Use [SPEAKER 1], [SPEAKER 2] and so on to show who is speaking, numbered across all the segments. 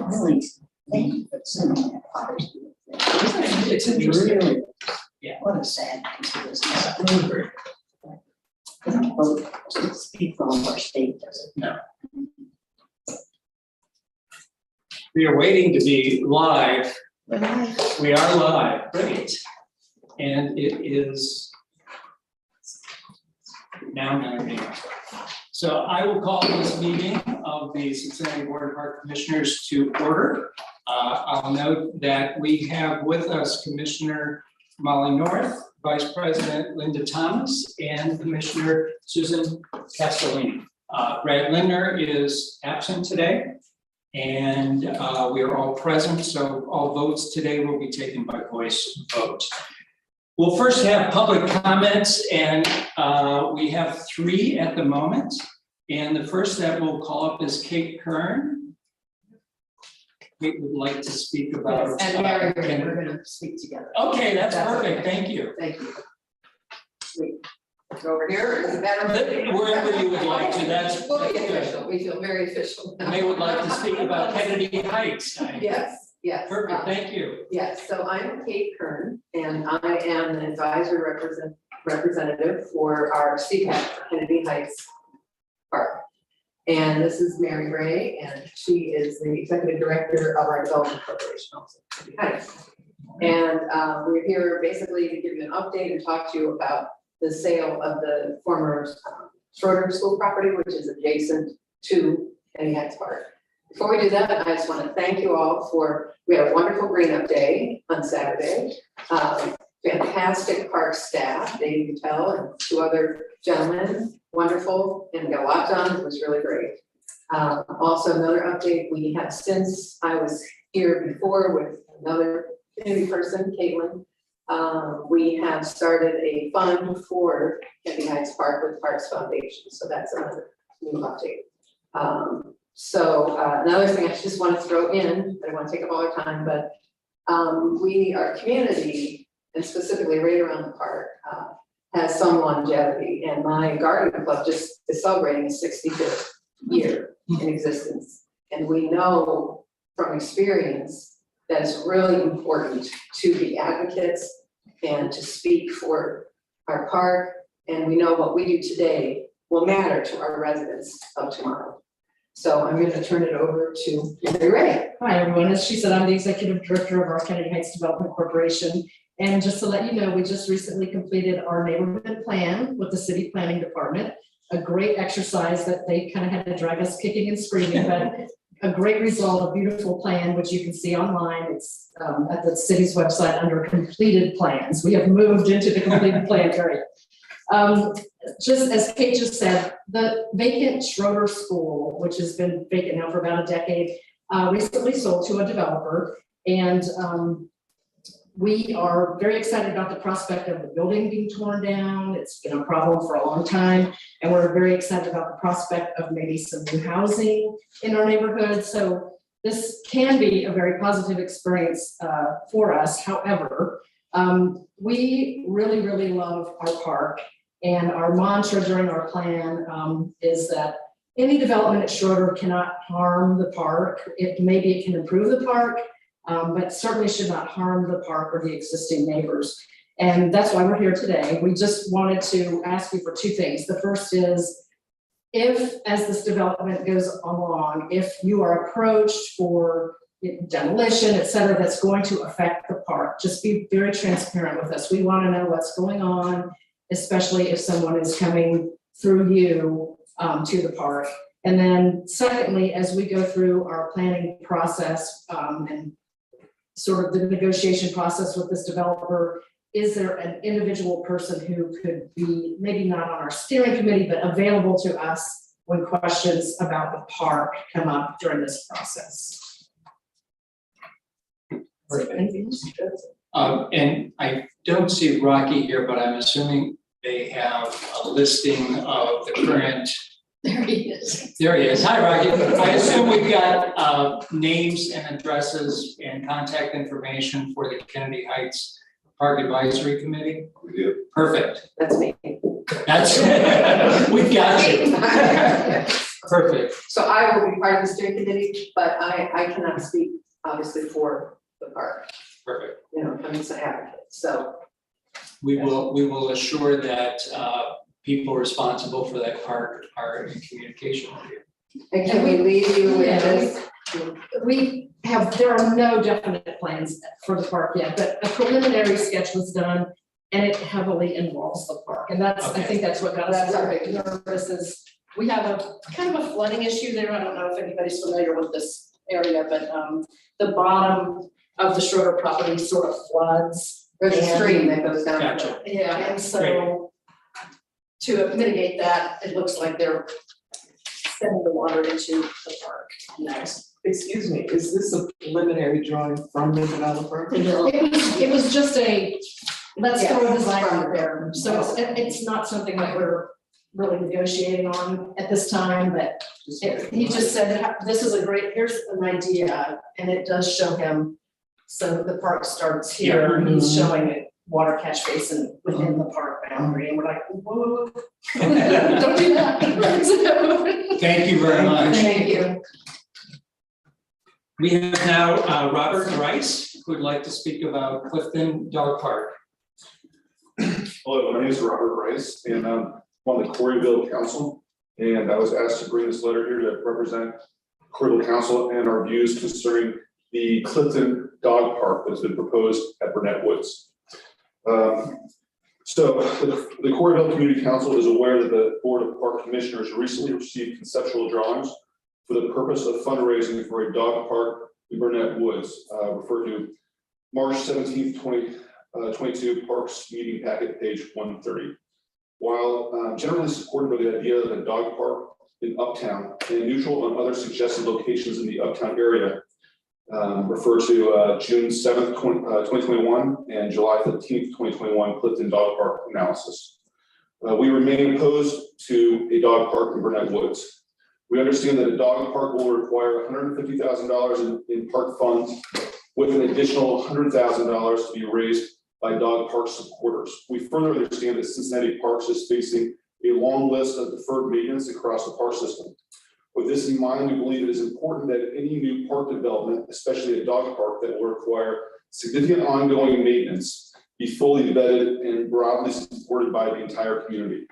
[SPEAKER 1] Really, thank you for sending that Father's Day thing.
[SPEAKER 2] It's interesting.
[SPEAKER 1] Really,
[SPEAKER 2] Yeah.
[SPEAKER 1] what a sad piece of business. To speak for all of our state, does it?
[SPEAKER 2] No. We are waiting to be live. We are live, great. And it is now 9 a.m. So I will call this meeting of the Cincinnati Board of Park Commissioners to order. I'll note that we have with us Commissioner Molly North, Vice President Linda Thomas, and Commissioner Susan Castellini. Brad Lindner is absent today, and we are all present, so all votes today will be taken by voice vote. We'll first have public comments, and we have 3 at the moment. And the first that we'll call up is Kate Kern. Kate would like to speak about.
[SPEAKER 3] Yes, and Mary, we're going to speak together.
[SPEAKER 2] Okay, that's perfect.
[SPEAKER 3] Okay.
[SPEAKER 2] Thank you.
[SPEAKER 3] Thank you. Wait, go over here, is it better?
[SPEAKER 2] Wherever you would like to, that's
[SPEAKER 3] We'll be
[SPEAKER 2] good.
[SPEAKER 3] official, we feel very official now.
[SPEAKER 2] And they would like to speak about Kennedy Heights.
[SPEAKER 3] Yes, yes.
[SPEAKER 2] Perfect, thank you.
[SPEAKER 3] Yes, so I'm Kate Kern, and I am an advisory representative for our CPAC for Kennedy Heights Park. And this is Mary Ray, and she is the executive director of our development corporation also, Kennedy Heights. And we're here basically to give you an update and talk to you about the sale of the former Schroeder School property, which is adjacent to Kennedy Heights Park. Before we do that, I just want to thank you all we had a wonderful green up day on Saturday. Fantastic park staff, Dave Patel and 2 other gentlemen, wonderful, and got a lot done. It was really great. Also another update, we have, since I was here before with another community person, Caitlin, we have started a fund for Kennedy Heights Park with Parks Foundation. So that's another new update. Another thing I just want to throw in, I don't want to take up all our time, but our community, and specifically right around the park, has some longevity. And my garden club just is celebrating its 65th year in existence. And we know from experience that it's really important to be advocates and to speak for our park. And we know what we do today will matter to our residents of tomorrow. So I'm going to turn it over to Mary Ray.
[SPEAKER 4] Hi, everyone. As she said, I'm the executive director of our Kennedy Heights Development Corporation. And just to let you know, we just recently completed our neighborhood plan with the city planning department. A great exercise that they kind of had to drag us kicking and screaming, but a great result, a beautiful plan, which you can see online. It's at the city's website under completed plans. We have moved into the completed plan area. Just as Kate just said, the vacant Schroeder School, which has been vacant now for about a decade, recently sold to a developer. And we are very excited about the prospect of the building being torn down. It's been a problem for a long time. And we're very excited about the prospect of maybe some new housing in our neighborhood. So this can be a very positive experience for us. However, we really, really love our park. And our mantra during our plan is that any development at Schroeder cannot harm the park. Maybe it can improve the park, but certainly should not harm the park or the existing neighbors. And that's why we're here today. We just wanted to ask you for 2 things. The first is, if, as this development goes along, if you are approached for demolition, et cetera, that's going to affect the park, just be very transparent with us. We want to know what's going on, especially if someone is coming through you to the park. And then secondly, as we go through our planning process and sort of the negotiation process with this developer, is there an individual person who could be maybe not on our steering committee, but available to us when questions about the park come up during this process?
[SPEAKER 2] And I don't see Rocky here, but I'm assuming they have a listing of the current.
[SPEAKER 3] There he is.
[SPEAKER 2] There he is. Hi, Rocky. I assume we've got names and addresses and contact information for the Kennedy Heights Park Advisory Committee.
[SPEAKER 5] We do.
[SPEAKER 2] Perfect.
[SPEAKER 3] That's me.
[SPEAKER 2] That's we've got you. Perfect.
[SPEAKER 3] So I will be part of the steering committee, but I cannot speak obviously for the park,
[SPEAKER 2] Perfect.
[SPEAKER 3] you know, I'm just an advocate, so.
[SPEAKER 2] We will assure that people responsible for that park are in communication with you.
[SPEAKER 3] And can we leave you with this?
[SPEAKER 4] There are no definite plans for the park yet, but a preliminary sketch was done and it heavily involves the park. And that's, I
[SPEAKER 2] Okay.
[SPEAKER 4] think that's what got us
[SPEAKER 3] That's
[SPEAKER 4] a
[SPEAKER 3] okay.
[SPEAKER 4] bit nervous is we have a kind of a flooding issue there. I don't know if anybody's familiar with this area, but the bottom of the Schroeder property sort of floods.
[SPEAKER 3] There's a stream that goes down.
[SPEAKER 2] Gotcha.
[SPEAKER 4] Yeah, and so to mitigate that, it looks like they're sending the water into the park.
[SPEAKER 2] Nice.
[SPEAKER 5] Excuse me, is this a preliminary drawing from the developer?
[SPEAKER 4] It was just a, let's throw a
[SPEAKER 3] Yes,
[SPEAKER 4] design
[SPEAKER 3] from-
[SPEAKER 4] out there, so it's not something that we're really negotiating on at this time, but he just said, this is a great, here's an idea, and it does show him. So the park starts here, and he's showing it water catch basin within the park boundary, and we're like, whoa, don't do that.
[SPEAKER 2] Thank you very much.
[SPEAKER 4] Thank you.
[SPEAKER 2] We have now Robert Rice, who would like to speak about Clifton Dog Park.
[SPEAKER 6] Hello, my name is Robert Rice, and I'm on the Coreyville Council. And I was asked to bring this letter here to represent Coreyville Council and our views concerning the Clifton Dog Park that's been proposed at Burnett Woods. So the Coreyville Community Council is aware that the Board of Park Commissioners recently received conceptual drawings for the purpose of fundraising for a dog park in Burnett Woods, referred to March 17th, 2022 Parks Meeting Packet, page 130. While generally supportive of the idea of a dog park in Uptown and neutral on other suggested locations in the Uptown area, refer to June 7th, 2021 and July 15th, 2021 Clifton Dog Park analysis. We remain opposed to a dog park in Burnett Woods. We understand that a dog park will require $150,000 in park funds with an additional $100,000 to be raised by dog park supporters. We further understand that Cincinnati Parks is facing a long list of deferred maintenance across the park system. With this in mind, we believe it is important that any new park development, especially a dog park that will require significant ongoing maintenance, be fully vetted and broadly supported by the entire community.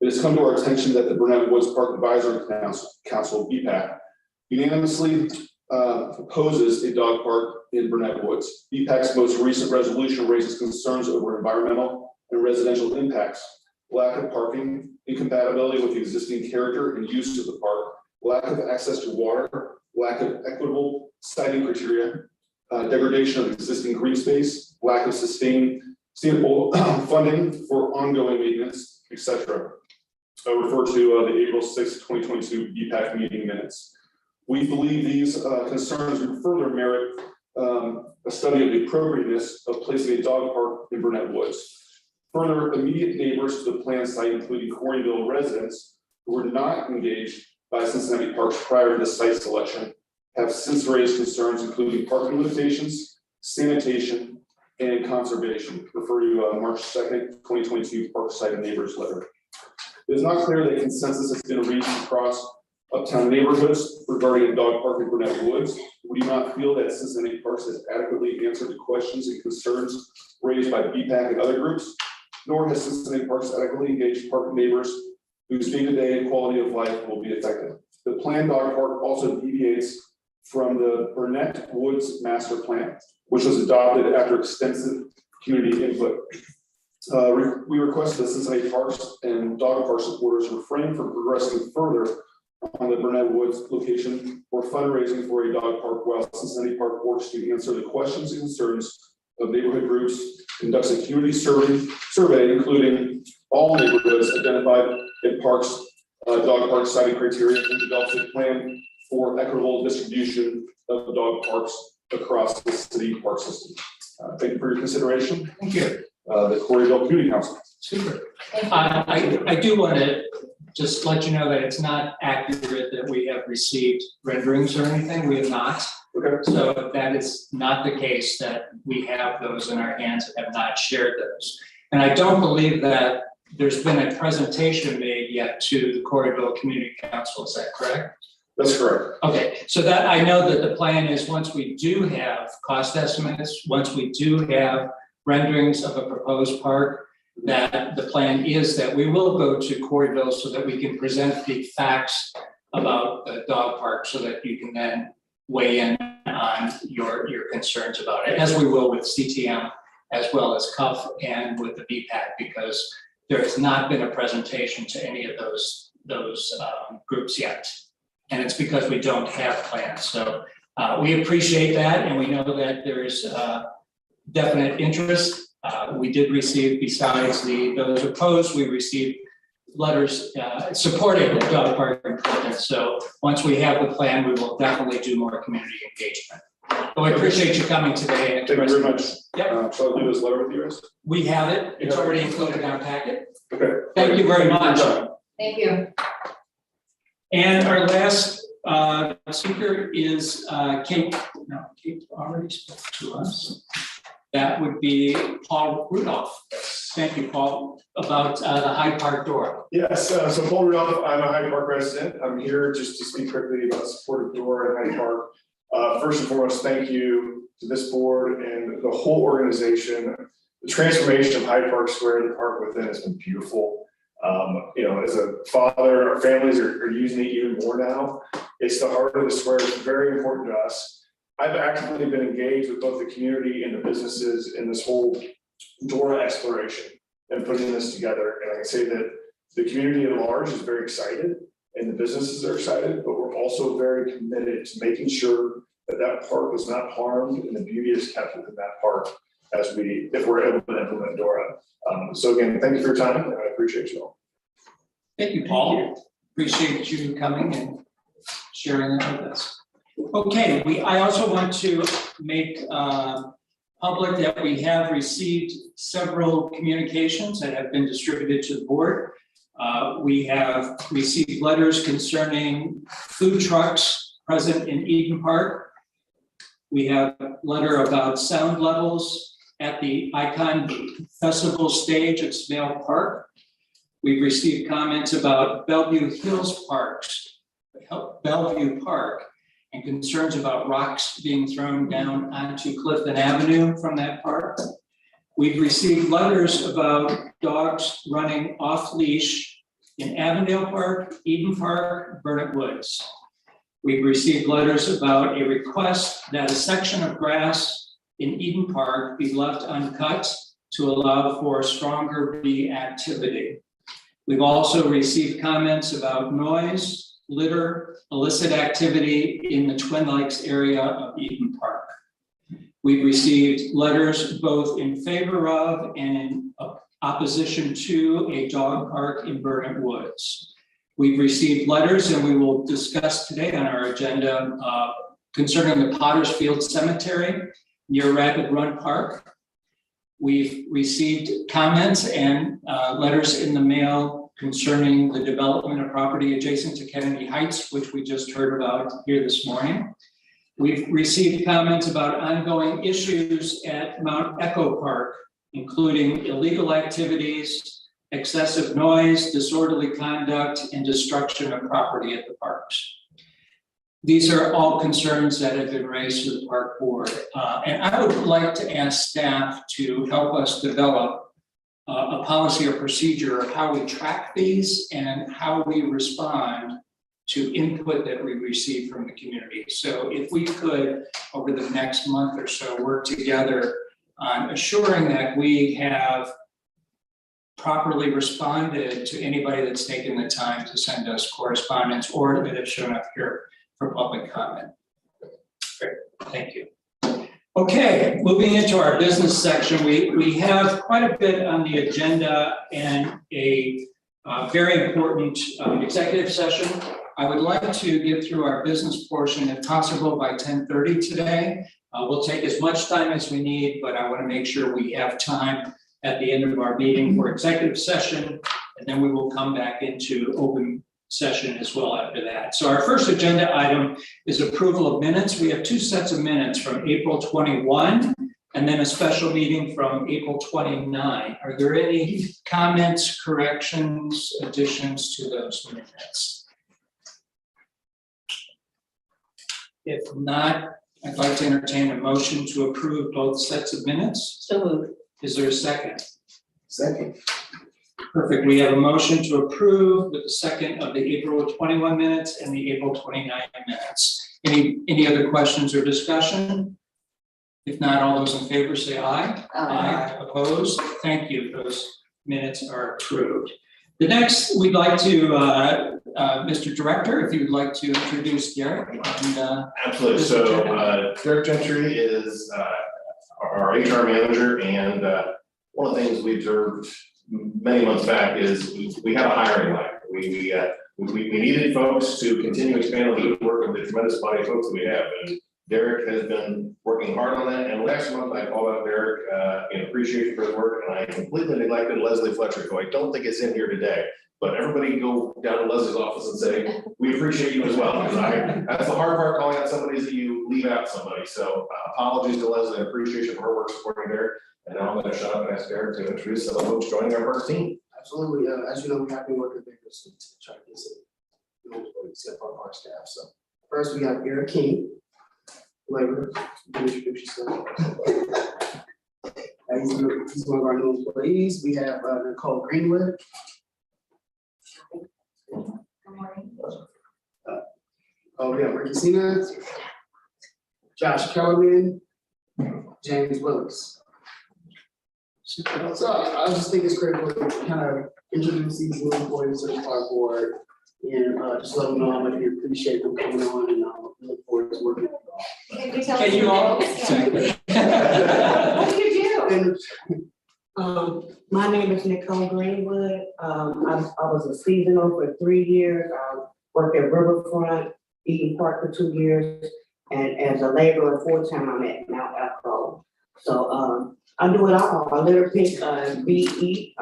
[SPEAKER 6] It has come to our attention that the Burnett Woods Park Advisory Council, BPAC, unanimously opposes a dog park in Burnett Woods. BPAC's most recent resolution raises concerns over environmental and residential impacts, lack of parking, incompatibility with the existing character and use of the park, lack of access to water, lack of equitable siting criteria, degradation of existing green space, lack of sustainable funding for ongoing maintenance, etc. I refer to the April 6, 2022 BPAC meeting minutes. We believe these concerns would further merit a study of the appropriateness of placing a dog park in Burnett Woods. Further, immediate neighbors to the planned site, including Coreyville residents who were not engaged by Cincinnati Parks prior to the site selection, have since raised concerns including parking limitations, sanitation, and conservation. Refer to March 2nd, 2022 Parkside and Neighbors letter. It is not clear that consensus has been reached across Uptown neighborhoods regarding a dog park in Burnett Woods. We do not feel that Cincinnati Parks has adequately answered the questions and concerns raised by BPAC and other groups, nor has Cincinnati Parks adequately engaged park neighbors whose day-to-day quality of life will be affected. The planned dog park also deviates from the Burnett Woods master plan, which was adopted after extensive community input. We request that Cincinnati Parks and dog park supporters refrain from progressing further on the Burnett Woods location or fundraising for a dog park while Cincinnati Park works to answer the questions and concerns of neighborhood groups, conducts a community survey including all neighborhoods identified in parks, dog park siting criteria, and develops a plan for equitable distribution of dog parks across the city park system. Thank you for your consideration.
[SPEAKER 2] Thank you.
[SPEAKER 6] The Coreyville Community Council.
[SPEAKER 2] Super. I do want to just let you know that it's not accurate that we have received renderings or anything. We have not.
[SPEAKER 6] Okay.
[SPEAKER 2] So that is not the case that we have those in our hands and have not shared those. And I don't believe that there's been a presentation made yet to the Coreyville Community Council, is that correct?
[SPEAKER 6] That's correct.
[SPEAKER 2] Okay, so that, I know that the plan is, once we do have cost estimates, once we do have renderings of a proposed park, that the plan is that we will go to Coreyville so that we can present the facts about the dog park, so that you can then weigh in on your concerns about it, as we will with CTM, as well as CUF and with the BPAC, because there has not been a presentation to any of those groups yet. And it's because we don't have plans. So we appreciate that, and we know that there's definite interest. We did receive, besides those opposed, we received letters supporting the dog park in Clifton. So once we have the plan, we will definitely do more community engagement. So I appreciate you coming today. And
[SPEAKER 6] Thank you very much.
[SPEAKER 2] Yep.
[SPEAKER 6] Shall I leave this letter with you guys?
[SPEAKER 2] We have it. It's already included in our packet.
[SPEAKER 6] Okay.
[SPEAKER 2] Thank you very much.
[SPEAKER 3] Thank you.
[SPEAKER 2] And our last speaker is Kate. No, Kate already spoke to us. That would be Paul Rudolph. Thank you, Paul, about the Hyde Park Dora.
[SPEAKER 7] Yes, so Paul Rudolph, I'm a Hyde Park resident. I'm here just to speak quickly about support of Dora and Hyde Park. First and foremost, thank you to this board and the whole organization. The transformation of Hyde Park Square, the park within, has been beautiful. As a father, our families are using it even more now. It's the heart of the square. It's very important to us. I've actively been engaged with both the community and the businesses in this whole Dora exploration and putting this together. And I can say that the community at large is very excited and the businesses are excited, but we're also very committed to making sure that that park is not harmed and the beauty is kept within that park if we're able to implement Dora. So again, thank you for your time, and I appreciate you all.
[SPEAKER 2] Thank you, Paul. Appreciate you coming and sharing that with us. Okay, I also want to make public that we have received several communications that have been distributed to the board. We have received letters concerning food trucks present in Eden Park. We have a letter about sound levels at the Icon Festival stage at Smale Park. We've received comments about Bellevue Park, and concerns about rocks being thrown down onto Clifton Avenue from that park. We've received letters about dogs running off leash in Avondale Park, Eden Park, Burnett Woods. We've received letters about a request that a section of grass in Eden Park be left uncut to allow for stronger bee activity. We've also received comments about noise, litter, illicit activity in the Twin Lakes area of Eden Park. We've received letters both in favor of and in opposition to a dog park in Burnett Woods. We've received letters, and we will discuss today on our agenda concerning the Potter's Field Cemetery near Rapid Run Park. We've received comments and letters in the mail concerning the development of property adjacent to Kennedy Heights, which we just heard about here this morning. We've received comments about ongoing issues at Mount Echo Park, including illegal activities, excessive noise, disorderly conduct, and destruction of property at the parks. These are all concerns that have been raised to the park board. And I would like to ask staff to help us develop a policy or procedure of how we track these and how we respond to input that we receive from the community. So if we could, over the next month or so, work together on assuring that we have properly responded to anybody that's taken the time to send us correspondence or that have shown up here for public comment. Great, thank you. Okay, moving into our business section, we have quite a bit on the agenda and a very important executive session. I would like to get through our business portion if possible by 10:30 today. We'll take as much time as we need, but I want to make sure we have time at the end of our meeting for executive session, and then we will come back into open session as well after that. So our first agenda item is approval of minutes. We have two sets of minutes from April 21 and then a special meeting from April 29. Are there any comments, corrections, additions to those minutes? If not, I'd like to entertain a motion to approve both sets of minutes.
[SPEAKER 3] So moved.
[SPEAKER 2] Is there a second?
[SPEAKER 5] Second.
[SPEAKER 2] Perfect. We have a motion to approve with the second of the April 21 minutes and the April 29 minutes. Any other questions or discussion? If not, all those in favor say aye. Aye. Opposed? Thank you. Those minutes are approved. The next, we'd like to, Mr. Director, if you would like to introduce Derek and.
[SPEAKER 8] Absolutely. So Derek Gentry is our HR manager, and one of the things we observed many months back is we have a hiring lag. We needed folks to continue expanding the good work of the tremendous body of folks that we have. And Derek has been working hard on that. And last month I called out Derek in appreciation for his work, and I completely neglected Leslie Fletcher, who I don't think is in here today. But everybody go down to Leslie's office and say, we appreciate you as well. Because that's the hard part, calling out somebody, is that you leave out somebody. So apologies to Leslie, appreciation for her work supporting Derek. And now I'm going to shut up and ask Derek to introduce some of the folks joining our first team.
[SPEAKER 9] Absolutely. As you know, we have been working vigorously to try to get some set up our staff. So first we have Eric King, labor. You can introduce yourself. He's one of our new employees. We have Nicole Greenwood.
[SPEAKER 1] Good morning.
[SPEAKER 9] We have Ricky Sina, Josh Kellerman, James Willis. So I just think it's critical to kind of introduce these new employees to our board and just let them know how much we appreciate them coming on, and look forward to working with them.
[SPEAKER 1] Can we tell
[SPEAKER 2] Can you all?
[SPEAKER 1] What do you do?
[SPEAKER 10] My name is Nicole Greenwood. I was a seasonal for 3 years. I worked at Riverfront, Eden Park for 2 years, and as a laborer full-time, I'm at Mount Echo. So I do it all. I litter pick, eat.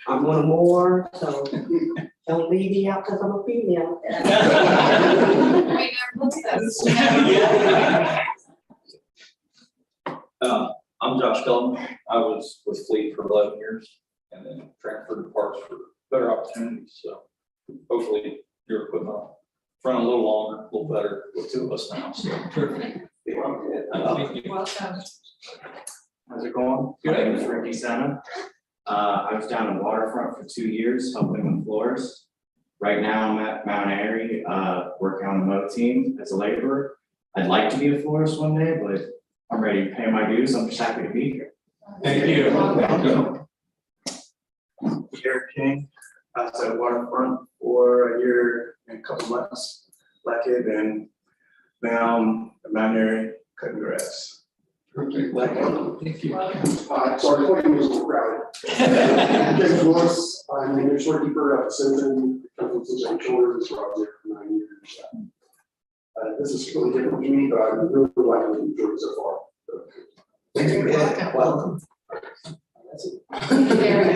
[SPEAKER 10] I'm one more, so don't leave me out because I'm a female.
[SPEAKER 11] I'm Josh Kellerman. I was with Fleet for 11 years and then transferred to Parks for better opportunities. So hopefully your equipment will run a little longer, a little better with 2 of us now. So
[SPEAKER 2] Perfect.
[SPEAKER 11] thank you.
[SPEAKER 1] Welcome.
[SPEAKER 12] How's it going? My name is Ricky Sena. I was down in Waterfront for 2 years, helping with floors. Right now, I'm at Mount Airy, working on the mow team as a laborer. I'd like to be a florist one day, but I'm ready to pay my dues. I'm just happy to be here.
[SPEAKER 2] Thank you.
[SPEAKER 13] Eric King. I was at Waterfront for a year and a couple months, like it, and now I'm at Mount Airy cutting grass.
[SPEAKER 2] Thank you.
[SPEAKER 9] Sorry, my name is Crowder. James Willis, I'm the storekeeper at Cincinnati. Come from Cincinnati Shores. This was there for 9 years. This is really different to me, but I really like it and enjoyed it so far. Thank you. Welcome.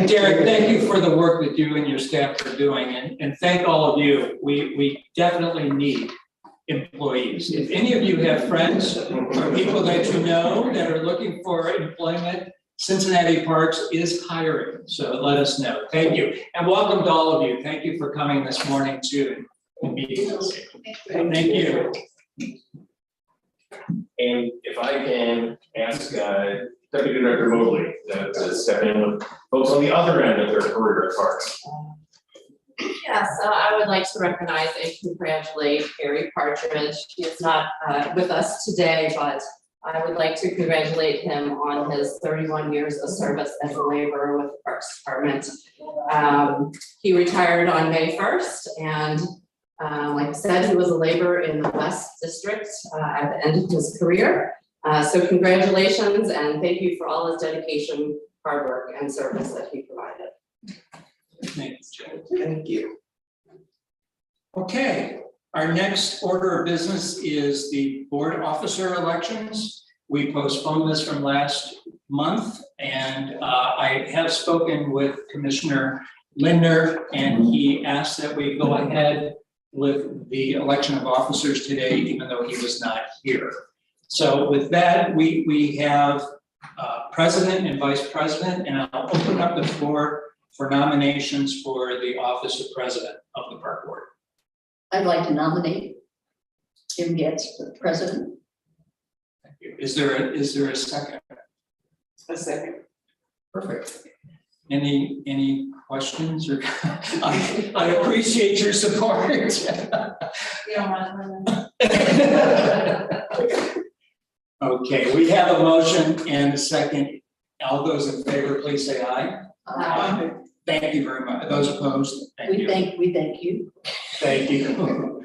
[SPEAKER 2] Derek, thank you for the work that you and your staff are doing, and thank all of you. We definitely need employees. If any of you have friends or people that you know that are looking for employment, Cincinnati Parks is hiring, so let us know. Thank you, and welcome to all of you. Thank you for coming this morning too and meeting us. Thank you.
[SPEAKER 8] And if I can ask Deputy Director Mobley to step in with folks on the other end of their career at Parks.
[SPEAKER 14] Yes, I would like to recognize and congratulate Harry Partridge. He is not with us today, but I would like to congratulate him on his 31 years of service as a laborer with the Parks Department. He retired on May 1st, and like I said, he was a laborer in the West District at the end of his career. So congratulations, and thank you for all his dedication, hard work, and service that he provided.
[SPEAKER 2] Thank you, Joe.
[SPEAKER 5] Thank you.
[SPEAKER 2] Okay, our next order of business is the board officer elections. We postponed this from last month, and I have spoken with Commissioner Linder, and he asked that we go ahead with the election of officers today, even though he was not here. So with that, we have president and vice president, and I'll open up the floor for nominations for the office of president of the park board.
[SPEAKER 1] I'd like to nominate Jim Getz for president.
[SPEAKER 2] Thank you. Is there a second?
[SPEAKER 5] A second.
[SPEAKER 2] Perfect. Any questions or I appreciate your support.
[SPEAKER 14] You don't want to.
[SPEAKER 2] Okay, we have a motion and a second. All those in favor, please say aye.
[SPEAKER 1] Aye.
[SPEAKER 2] Thank you very much. Those opposed, thank
[SPEAKER 1] We
[SPEAKER 2] you.
[SPEAKER 1] thank you.
[SPEAKER 2] Thank you.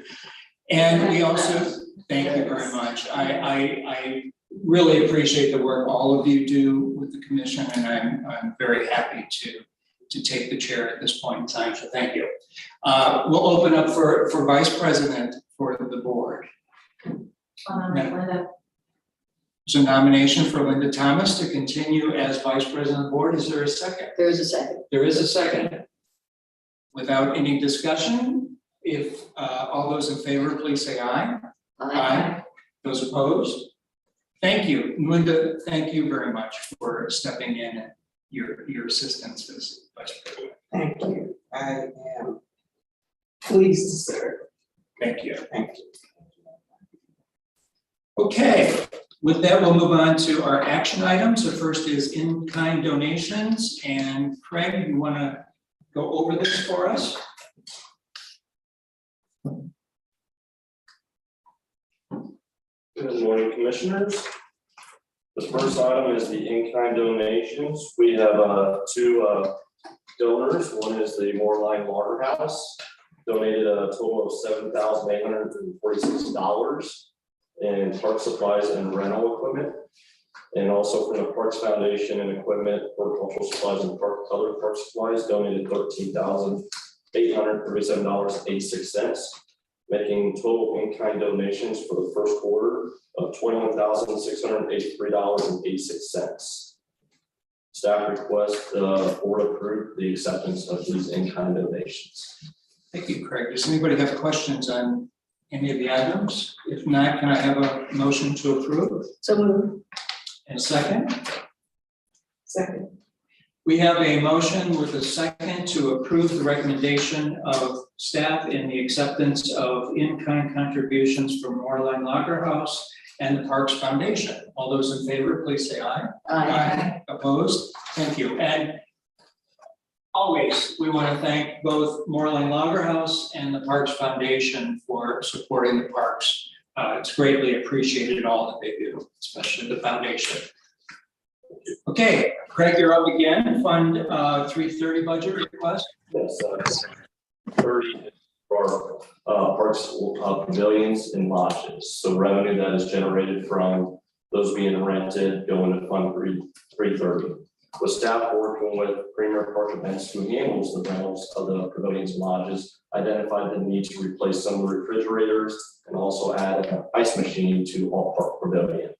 [SPEAKER 2] And we also, thank you very much. I really appreciate the work all of you do with the commission, and I'm very happy to take the chair at this point in time, so thank you. We'll open up for vice president for the board.
[SPEAKER 14] Linda.
[SPEAKER 2] There's a nomination for Linda Thomas to continue as vice president of the board. Is there a second?
[SPEAKER 1] There is a second.
[SPEAKER 2] There is a second. Without any discussion, if all those in favor, please say aye. Aye. Those opposed? Thank you. Linda, thank you very much for stepping in and your assistance as vice president.
[SPEAKER 10] Thank you. I am pleased to serve.
[SPEAKER 2] Thank you.
[SPEAKER 10] Thank you.
[SPEAKER 2] Okay, with that, we'll move on to our action items. The first is in-kind donations, and Craig, you want to go over this for us?
[SPEAKER 15] Good morning, commissioners. The first item is the in-kind donations. We have two donors. One is the Moorline Water House, donated a total of $7,846 in park supplies and rental equipment. And also from the Parks Foundation and equipment, horticultural supplies and other park supplies, donated $13,837.86. Making total in-kind donations for the first quarter of $21,683.86. Staff request board approve the acceptance of these in-kind donations.
[SPEAKER 2] Thank you, Craig. Does anybody have questions on any of the items? If not, can I have a motion to approve?
[SPEAKER 1] So moved.
[SPEAKER 2] And a second?
[SPEAKER 5] Second.
[SPEAKER 2] We have a motion with a second to approve the recommendation of staff in the acceptance of in-kind contributions from Moorline Lager House and the Parks Foundation. All those in favor, please say aye.
[SPEAKER 1] Aye.
[SPEAKER 2] Opposed? Thank you. And always, we want to thank both Moorline Lager House and the Parks Foundation for supporting the parks. It's greatly appreciated, all that they do, especially the foundation. Okay, Craig, you're up again. Fund 330 budget request.
[SPEAKER 15] Yes, 30 for parks pavilions and lodges. So revenue that is generated from those being rented going to Fund 330. With staff working with Premier Park Events, who handles the rentals of the pavilions and lodges, identified the need to replace some of the refrigerators and also add an ice machine to all park pavilion.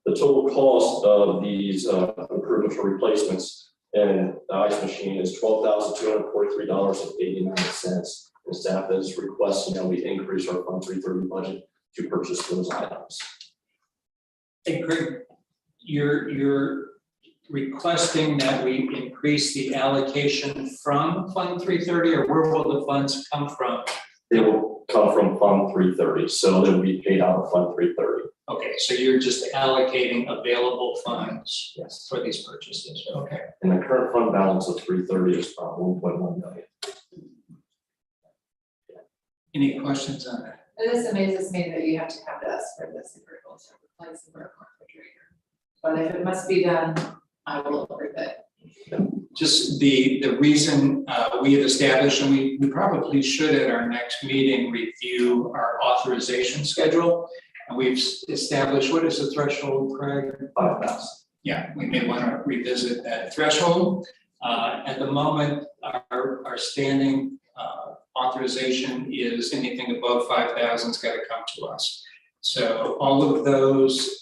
[SPEAKER 15] The total cost of these improvements or replacements in the ice machine is $12,243.89. And staff is requesting that we increase our Fund 330 budget to purchase those items.
[SPEAKER 2] Hey, Craig, you're requesting that we increase the allocation from Fund 330, or where will the funds come from?
[SPEAKER 15] They will come from Fund 330, so they'll be paid out of Fund 330.
[SPEAKER 2] Okay, so you're just allocating available funds.
[SPEAKER 15] Yes.
[SPEAKER 2] For these purchases, okay.
[SPEAKER 15] And the current fund balance of 330 is about 1.1 million.
[SPEAKER 2] Any questions on that?
[SPEAKER 3] This amazes me that you have to come to us for this approval to replace the refrigerator. But if it must be done, I will approve it.
[SPEAKER 2] Just the reason we have established, and we probably should at our next meeting review our authorization schedule. And we've established, what is the threshold, Craig?
[SPEAKER 15] 5,000.
[SPEAKER 2] Yeah, we may want to revisit that threshold. At the moment, our standing authorization is anything above 5,000 has got to come to us. So all of those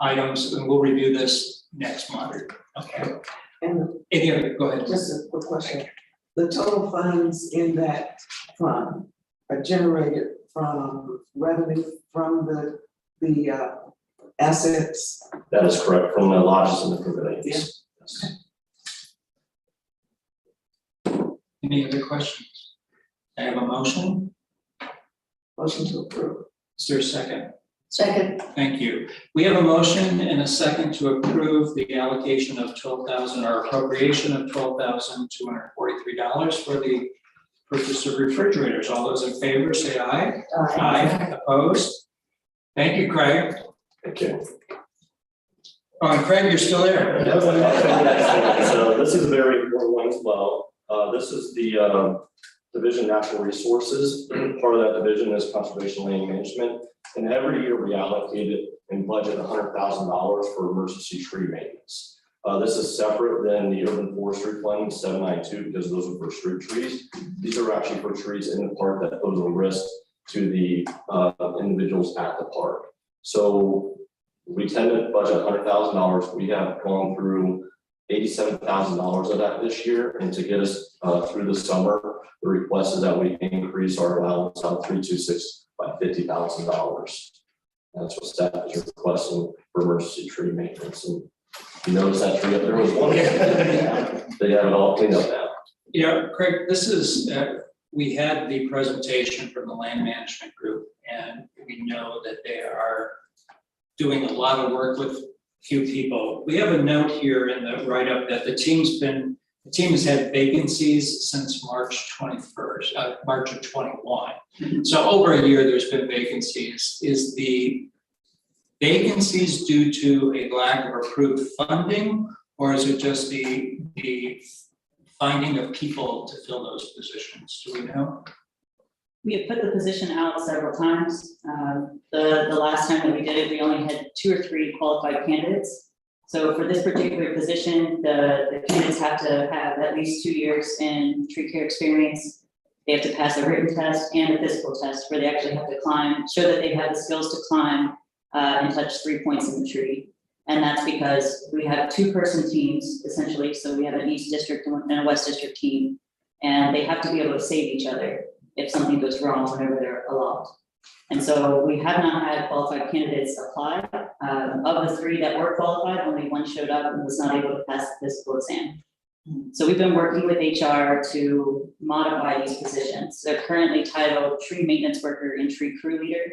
[SPEAKER 2] items, and we'll review this next month. Okay.
[SPEAKER 10] And
[SPEAKER 2] Any other, go ahead.
[SPEAKER 10] just a quick question. The total funds in that fund are generated from revenue from the the assets.
[SPEAKER 15] That is correct, from the lodges and the pavilions. Yes.
[SPEAKER 2] Any other questions? I have a motion.
[SPEAKER 9] Motion to approve.
[SPEAKER 2] Is there a second?
[SPEAKER 1] Second.
[SPEAKER 2] Thank you. We have a motion and a second to approve the allocation of $12,000 or appropriation of $12,243 for the purchase of refrigerators. All those in favor say aye. Aye. Opposed? Thank you, Craig.
[SPEAKER 15] Thank you.
[SPEAKER 2] Oh, and Craig, you're still there.
[SPEAKER 15] So this is a very important one as well. This is the Division of Natural Resources. Part of that division is Conservation Land Management. And every year we allocate it and budget $100,000 for emergency tree maintenance. This is separate than the Urban Forestry Fund 792 because those are for street trees. These are actually for trees in the park that pose a risk to the individuals at the park. So we tend to budget $100,000. We have gone through $87,000 of that this year, and to get us through the summer, the request is that we increase our allowance on 326 by $50,000. That's what staff is requesting for emergency tree maintenance. And you notice that tree up there was one. They have it all cleaned up now.
[SPEAKER 2] Yeah, Craig, this is, we had the presentation from the land management group, and we know that they are doing a lot of work with few people. We have a note here in the write-up that the team has had vacancies since March 21st, March of 21. So over a year, there's been vacancies. Is the vacancies due to a lack of approved funding, or is it just the finding of people to fill those positions? Do we know?
[SPEAKER 16] We have put the position out several times. The last time that we did it, we only had 2 or 3 qualified candidates. So for this particular position, the candidates have to have at least 2 years in tree care experience. They have to pass a written test and a physical test where they actually have to climb, show that they have the skills to climb and touch 3 points in the tree. And that's because we have 2-person teams essentially. So we have an East District and a West District team, and they have to be able to save each other if something goes wrong whenever they're aloft. And so we have not had qualified candidates apply. Of the 3 that were qualified, only 1 showed up and was not able to pass the physical exam. So we've been working with HR to modify these positions. They're currently titled tree maintenance worker and tree crew leader.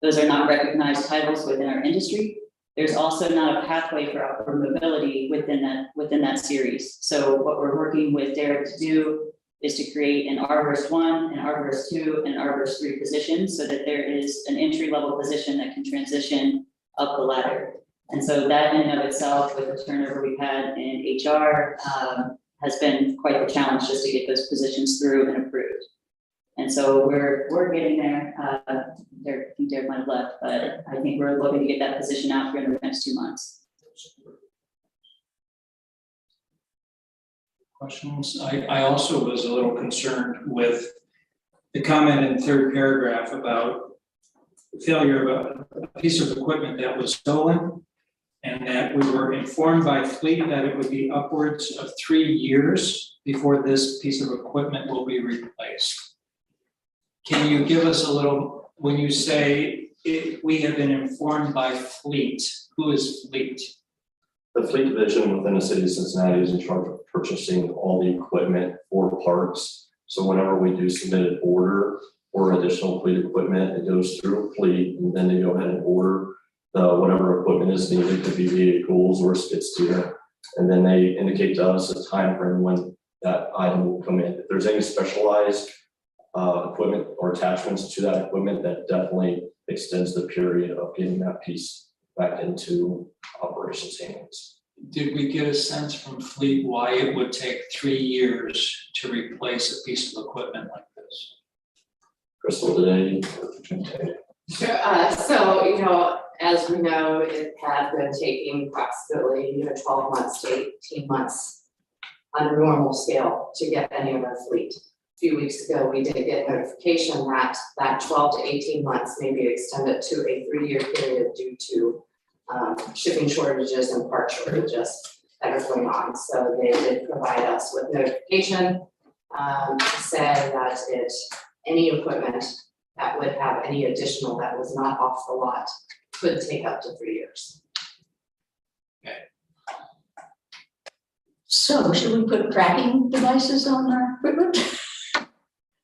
[SPEAKER 16] Those are not recognized titles within our industry. There's also not a pathway for upward mobility within that series. So what we're working with Derek to do is to create an Arborist 1, an Arborist 2, and an Arborist 3 position so that there is an entry-level position that can transition up the ladder. And so that in and of itself, with the turnover we've had in HR, has been quite the challenge just to get those positions through and approved. And so we're getting there. I think Derek might have left, but I think we're looking to get that position out here in the next 2 months.
[SPEAKER 2] Questions? I also was a little concerned with the comment in the 3rd paragraph about the failure of a piece of equipment that was stolen, and that we were informed by fleet that it would be upwards of 3 years before this piece of equipment will be replaced. Can you give us a little, when you say we have been informed by fleet, who is fleet?
[SPEAKER 15] The fleet division within the city of Cincinnati is in charge of purchasing all the equipment for parks. So whenever we do submit an order for additional fleet equipment, it goes through fleet, and then they go ahead and order whatever equipment is needed, could be vehicles or skid steer. And then they indicate to us a time frame when that item will come in. If there's any specialized equipment or attachments to that equipment, that definitely extends the period of getting that piece back into operations hands.
[SPEAKER 2] Did we get a sense from fleet why it would take 3 years to replace a piece of equipment like this?
[SPEAKER 15] Crystal, today.
[SPEAKER 3] Sure, so, as we know, it had been taking approximately, 12 months to 18 months on a normal scale to get any of our fleet. A few weeks ago, we did get notification that 12 to 18 months may be extended to a 3-year period due to shipping shortages and part shortages that are going on. So they did provide us with notification to say that any equipment that would have any additional that was not off the lot
[SPEAKER 14] could take up to 3 years.
[SPEAKER 1] So should we put tracking devices on our equipment?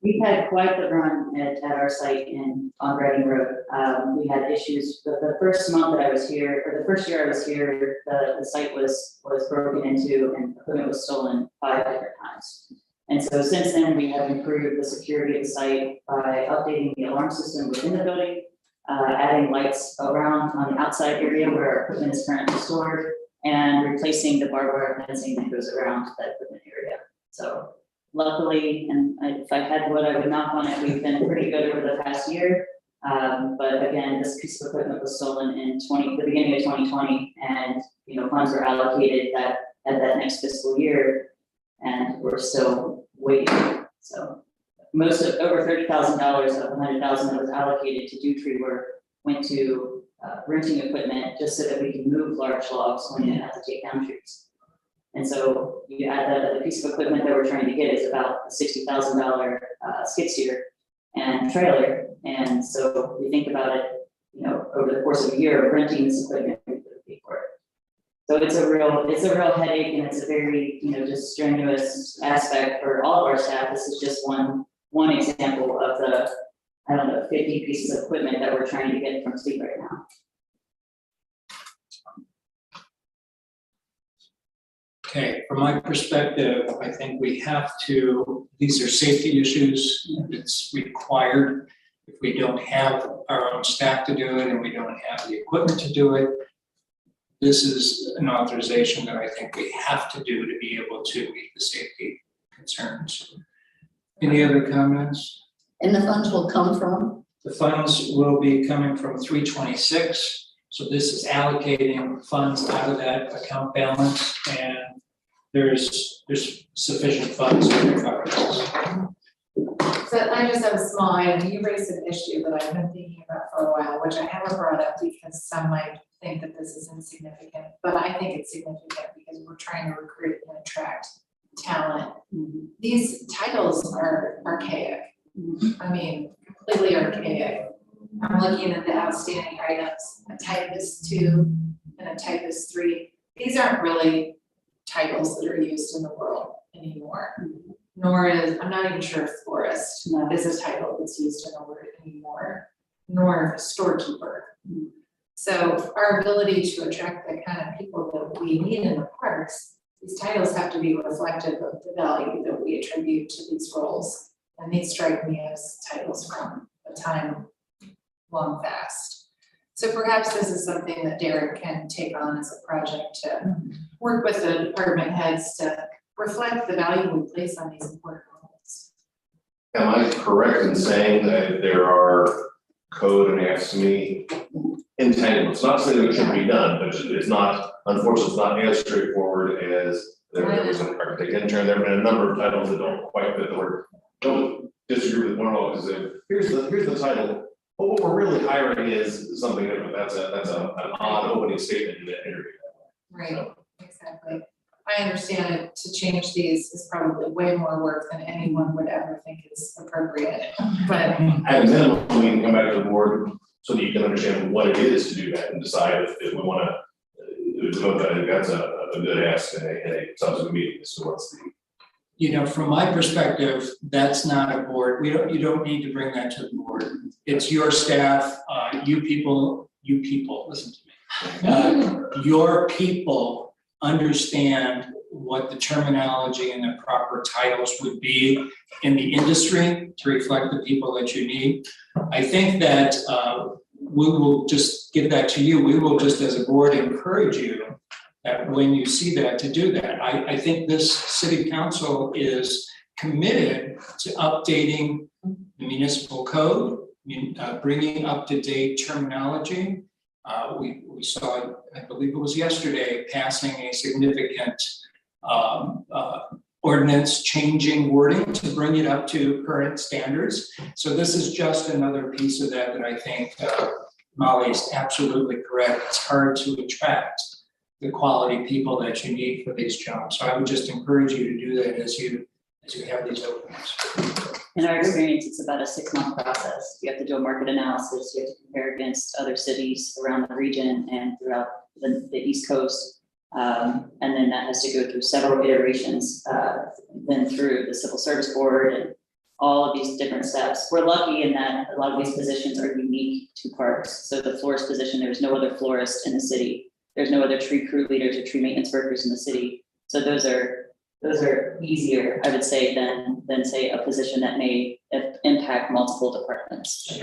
[SPEAKER 16] We've had quite the run at our site on Reading Road. We had issues, the first month that I was here, or the first year I was here, the site was broken into and equipment was stolen 5 different times. And so since then, we have improved the security of the site by updating the alarm system within the building, adding lights around on the outside area where our equipment is currently stored, and replacing the barbed wire fencing that goes around that equipment area. So luckily, and if I had wood, I would knock on it, we've been pretty good over the past year. But again, this piece of equipment was stolen in the beginning of 2020, and funds were allocated at that next fiscal year, and we're still waiting. So most of over $30,000 of $100,000 that was allocated to do tree work went to renting equipment just so that we can move large logs when you have to take down trees. And so you add that, the piece of equipment that we're trying to get is about a $60,000 skid steer and trailer. And so we think about it, over the course of a year of renting this equipment, we could pay for it. So it's a real headache, and it's a very, just strenuous aspect for all of our staff. This is just one example of the, 50 pieces of equipment that we're trying to get from Steve right now.
[SPEAKER 2] Okay, from my perspective, I think we have to, these are safety issues, and it's required. If we don't have our own staff to do it and we don't have the equipment to do it, this is an authorization that I think we have to do to be able to meet the safety concerns. Any other comments?
[SPEAKER 1] And the funds will come from?
[SPEAKER 2] The funds will be coming from 326. So this is allocating funds out of that account balance, and there's sufficient funds to cover this.
[SPEAKER 17] So I just have a small item. You raised an issue that I've been thinking about for a while, which I haven't brought up because some might think that this is insignificant, but I think it's significant because we're trying to recruit and attract talent. These titles are archaic. I mean, completely archaic. I'm looking at the outstanding items, a typist 2 and a typist 3. These aren't really titles that are used in the world anymore. Nor is, I'm not even sure if florist is a title that's used in the word anymore, nor storekeeper. So our ability to attract the kind of people that we need in the parks, these titles have to be reflective of the value that we attribute to these roles. And these strike me as titles from a time long past. So perhaps this is something that Derek can take on as a project to work with the department heads to reflect the value we place on these important roles.
[SPEAKER 8] Am I correct in saying that there are code and AFSCME entanglements? Not saying it shouldn't be done, but it's not, unfortunately, it's not as straightforward as there was an architect intern. There have been a number of titles that don't quite fit the word. Don't disagree with one of those, because here's the title, but what we're really hiring is something different. That's an odd opening statement in the interview.
[SPEAKER 17] Right, so. Exactly. I understand it, to change these is probably way more work than anyone would ever think is appropriate, but.
[SPEAKER 8] At a minimum, we can come back to the board so that you can understand what it is to do that and decide if we want to devote that. I think that's a good ask in a subsequent meeting as to what's the.
[SPEAKER 2] From my perspective, that's not a board. You don't need to bring that to the board. It's your staff, you people, listen to me. Your people understand what the terminology and the proper titles would be in the industry to reflect the people that you need. I think that we will just give that to you. We will just as a board encourage you that when you see that, to do that. I think this city council is committed to updating the municipal code, bringing up-to-date terminology. We saw, I believe it was yesterday, passing a significant ordinance changing wording to bring it up to current standards. So this is just another piece of that I think Molly is absolutely correct. It's hard to attract the quality people that you need for these jobs. So I would just encourage you to do that as you have these openings.
[SPEAKER 16] In our experience, it's about a 6-month process. You have to do a market analysis, you have to compare against other cities around the region and throughout the East Coast. And then that has to go through several iterations, then through the Civil Service Board and all of these different steps. We're lucky in that a lot of these positions are unique to parks. So the florist position, there's no other florist in the city. There's no other tree crew leaders or tree maintenance workers in the city. So those are easier, I would say, than say a position that may impact multiple departments.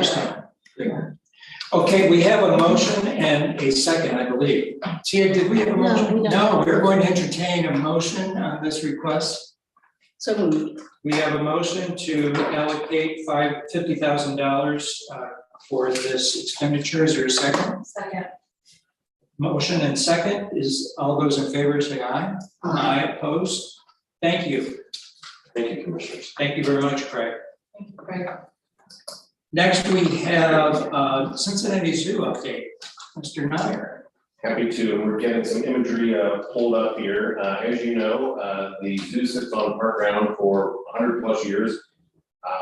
[SPEAKER 2] Okay, we have a motion and a second, I believe. Tia, did we have a motion? No, we're going to entertain a motion on this request.
[SPEAKER 1] So moved.
[SPEAKER 2] We have a motion to allocate $50,000 for this expenditure. Is there a second?
[SPEAKER 17] Second.
[SPEAKER 2] Motion and second. Is all those in favor say aye. Aye, opposed. Thank you.
[SPEAKER 15] Thank you, Commissioners.
[SPEAKER 2] Thank you very much, Craig.
[SPEAKER 17] Thank you, Craig.
[SPEAKER 2] Next, we have Cincinnati Zoo update. Mr. Nyer.
[SPEAKER 8] Happy to, we're getting some imagery pulled up here. As you know, the zoo sits on park ground for 100+ years.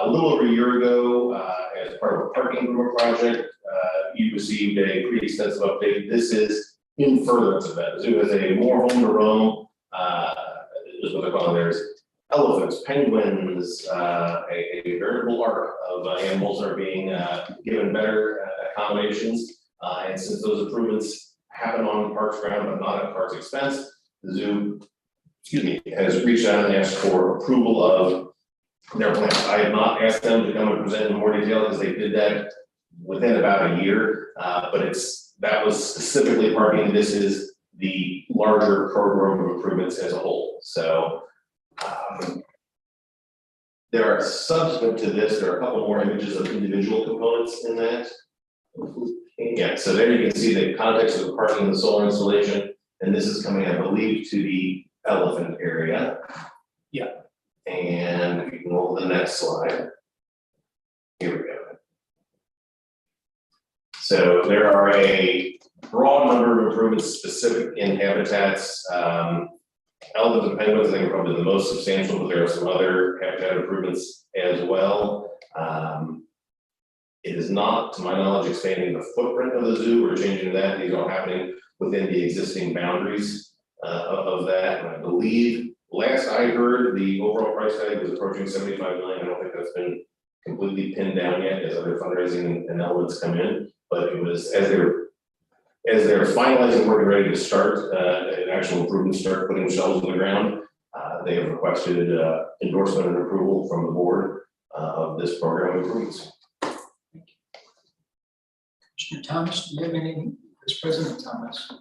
[SPEAKER 8] A little over a year ago, as part of a parking improvement project, you received a pretty extensive update. This is in furtherance of that. The zoo has a more home to roam, is what they're calling theirs. Elephants, penguins, a veritable arc of animals are being given better accommodations. And since those improvements happen on parks ground, but not at parks expense, the zoo, has reached out and asked for approval of their plans. I have not asked them to come and present in more detail because they did that within about a year, but that was specifically parking. This is the larger program of improvements as a whole. So there are subsequent to this, there are a couple more images of individual components in that. Yeah, so there you can see the context of the parking and the solar installation, and this is coming, I believe, to the elephant area.
[SPEAKER 2] Yeah.
[SPEAKER 8] And if you can roll the next slide. Here we go. So there are a broad number of improvements specific in habitats. Elephants and penguins, I think, are probably the most substantial, but there are some other habitat improvements as well. It is not, to my knowledge, expanding the footprint of the zoo or changing that. These are happening within the existing boundaries of that. And I believe, last I heard, the overall price tag was approaching $75 million. I don't think that's been completely pinned down yet as other fundraising and elements come in. But it was as they're finalizing work and ready to start, an actual improvement, start putting shelves on the ground. They have requested endorsement and approval from the board of this program of improvements.
[SPEAKER 2] Commissioner Thomas, do you have anything, Vice President Thomas?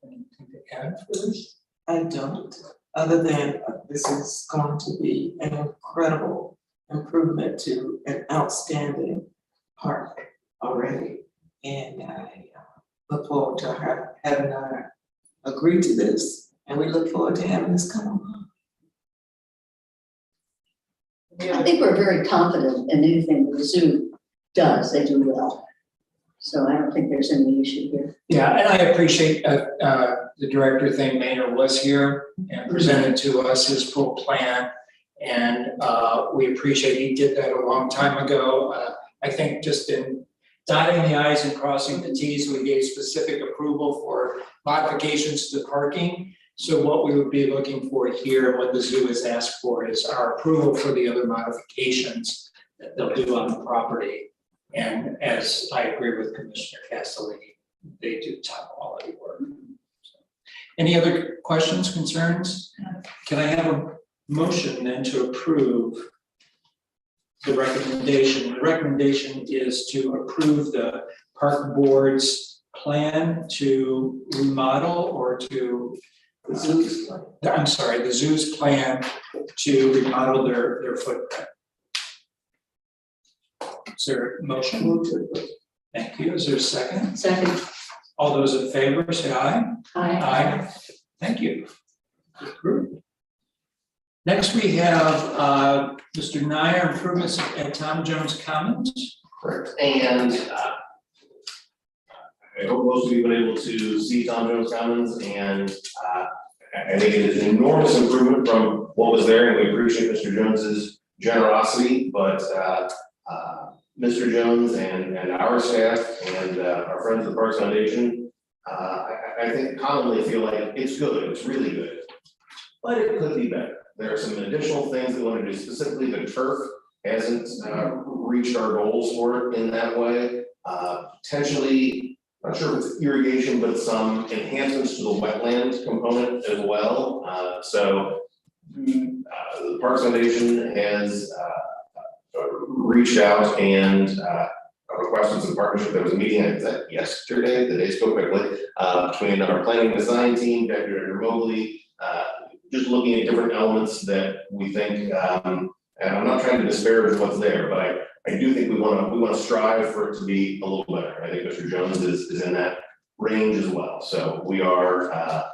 [SPEAKER 2] Anything to add for this?
[SPEAKER 5] I don't, other than this is going to be an incredible improvement to an outstanding park already. And I look forward to having her agree to this, and we look forward to having this come on.
[SPEAKER 1] I think we're very confident in anything the zoo does, they do well. So I don't think there's any issue here.
[SPEAKER 2] Yeah, and I appreciate the director thing, Maynard was here and presented to us his full plan. And we appreciate he did that a long time ago. I think just in dotting the i's and crossing the t's, we gave specific approval for modifications to the parking. So what we would be looking for here, what the zoo has asked for, is our approval for the other modifications that they'll do on the property. And as I agree with Commissioner Castellini, they do top quality work. Any other questions, concerns? Can I have a motion then to approve the recommendation? The recommendation is to approve the park board's plan to remodel or to the zoo's plan to remodel their footprint. Is there a motion? Thank you. Is there a second?
[SPEAKER 1] Second.
[SPEAKER 2] All those in favor, say aye.
[SPEAKER 1] Aye.
[SPEAKER 2] Aye. Thank you. Approved. Next, we have Mr. Nyer, improvements at Tom Jones Commons.
[SPEAKER 8] Correct. And I hope most of you have been able to see Tom Jones Commons, and I think it is an enormous improvement from what was there, and we appreciate Mr. Jones's generosity, but Mr. Jones and our staff and our friends at the Parks Foundation, I think commonly feel like it's good, it's really good, but it could be better. There are some additional things we want to do, specifically the turf hasn't reached our goals for it in that way. Potentially, not sure if it's irrigation, but some enhancements to the wetland component as well. The Parks Foundation has reached out and requested some partnership. There was a meeting, I think yesterday, the days go quickly, between our planning and design team, Dr. Director Mobley, just looking at different elements that we think, and I'm not trying to disparage what's there, but I do think we want to strive for it to be a little better. I think Mr. Jones is in that range as well. So we have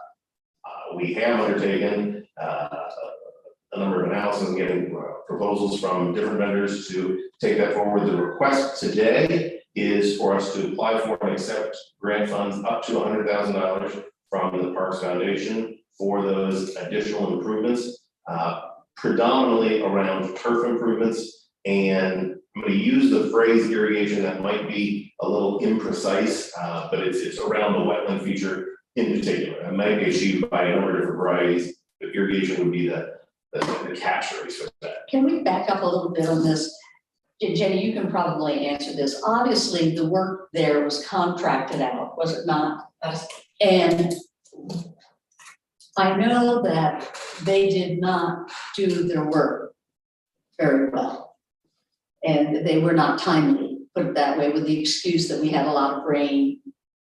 [SPEAKER 8] undertaken a number of analysis and getting proposals from different vendors to take that forward. The request today is for us to apply for and accept grant funds up to $100,000 from the Parks Foundation for those additional improvements, predominantly around turf improvements. And I'm going to use the phrase irrigation that might be a little imprecise, but it's around the wetland feature in particular. It might be achieved by a number of different varieties, but irrigation would be the catchphrase for that.
[SPEAKER 1] Can we back up a little bit on this? Jenny, you can probably answer this. Obviously, the work there was contracted out, was it not? And I know that they did not do their work very well. And they were not timely, put it that way, with the excuse that we had a lot of rain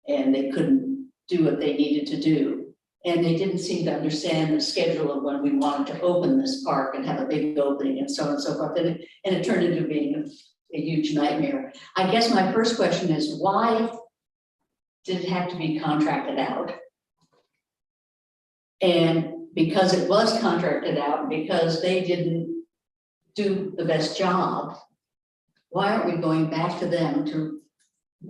[SPEAKER 1] and they couldn't do what they needed to do. And they didn't seem to understand the schedule of when we wanted to open this park and have a big opening and so on and so forth. And it turned into being a huge nightmare. I guess my first question is, why did it have to be contracted out? And because it was contracted out, and because they didn't do the best job, why aren't we going back to them to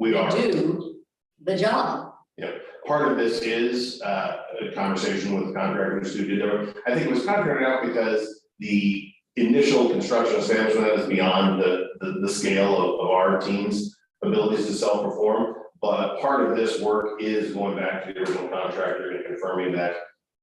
[SPEAKER 1] do the job?
[SPEAKER 8] Yeah, part of this is a conversation with the contractors who did it. I think it was contracted out because the initial construction establishment is beyond the scale of our team's abilities to self-perform. But part of this work is going back to the original contractor and confirming that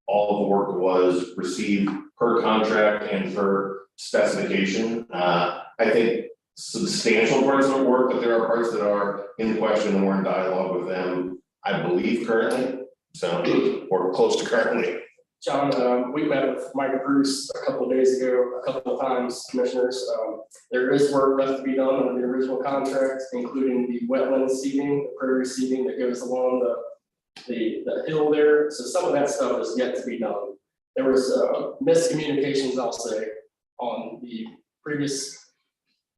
[SPEAKER 8] all of the work was received per contract and per specification. I think substantial parts of the work, but there are parts that are in question and we're in dialogue with them, I believe currently, so, or close to currently.
[SPEAKER 18] John, we met with Mike Bruce a couple of days ago, a couple of times, commissioners. There is work left to be done on the original contract, including the wetland seeding, the prairie seeding that goes along the hill there. So some of that stuff is yet to be done. There was miscommunications, I'll say, on the previous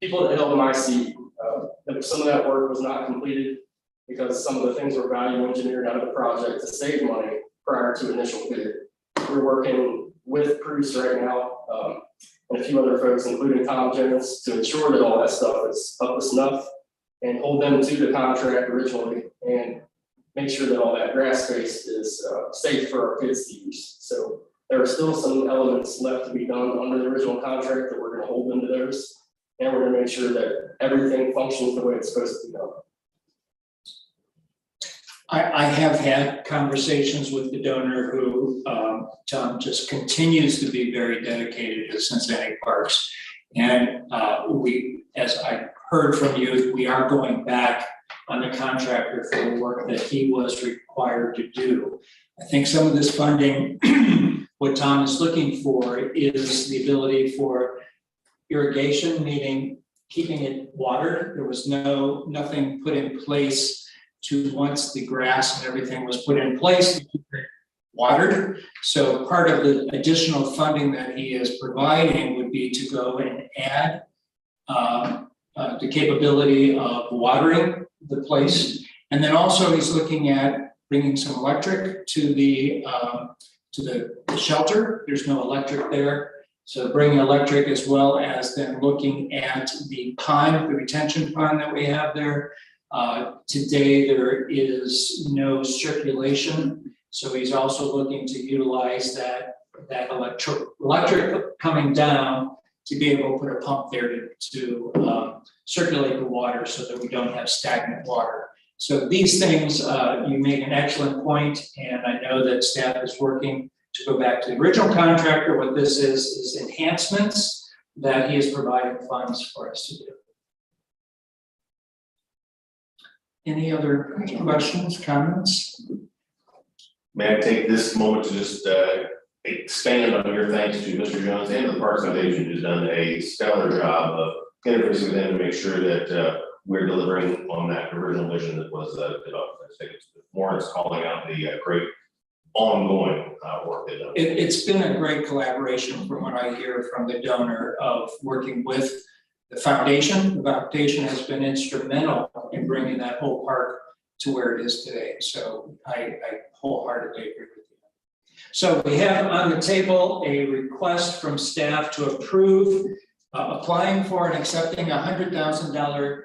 [SPEAKER 18] people that held my seat. Some of that work was not completed because some of the things were value engineered out of the project to save money prior to initial bid. We're working with Bruce right now and a few other folks, including Tom Jones, to ensure that all that stuff is up to snuff and hold them to the contract originally and make sure that all that grass space is safe for our kids to use. So there are still some elements left to be done under the original contract that we're going to hold them to those. And we're going to make sure that everything functions the way it's supposed to be done.
[SPEAKER 2] I have had conversations with the donor who, Tom, just continues to be very dedicated to Cincinnati Parks. And we, as I heard from you, we are going back on the contractor for the work that he was required to do. I think some of this funding, what Tom is looking for is the ability for irrigation, meaning keeping it watered. There was nothing put in place to, once the grass and everything was put in place, to keep it watered. So part of the additional funding that he is providing would be to go and add the capability of watering the place. And then also he's looking at bringing some electric to the shelter. There's no electric there. So bringing electric, as well as then looking at the pond, the retention pond that we have there. Today there is no circulation, so he's also looking to utilize that electric coming down to be able to put a pump there to circulate the water so that we don't have stagnant water. So these things, you make an excellent point, and I know that staff is working to go back to the original contractor. What this is enhancements that he is providing funds for us to do. Any other questions, comments?
[SPEAKER 8] May I take this moment to just expand on your thanks to Mr. Jones and the Parks Foundation, who's done a stellar job of interfacing with them to make sure that we're delivering on that original vision that was developed. I think it's warrants calling out the great ongoing work they've done.
[SPEAKER 2] It's been a great collaboration from what I hear from the donor of working with the foundation. The foundation has been instrumental in bringing that whole park to where it is today. So I wholeheartedly agree with you. So we have on the table a request from staff to approve applying for and accepting a $100,000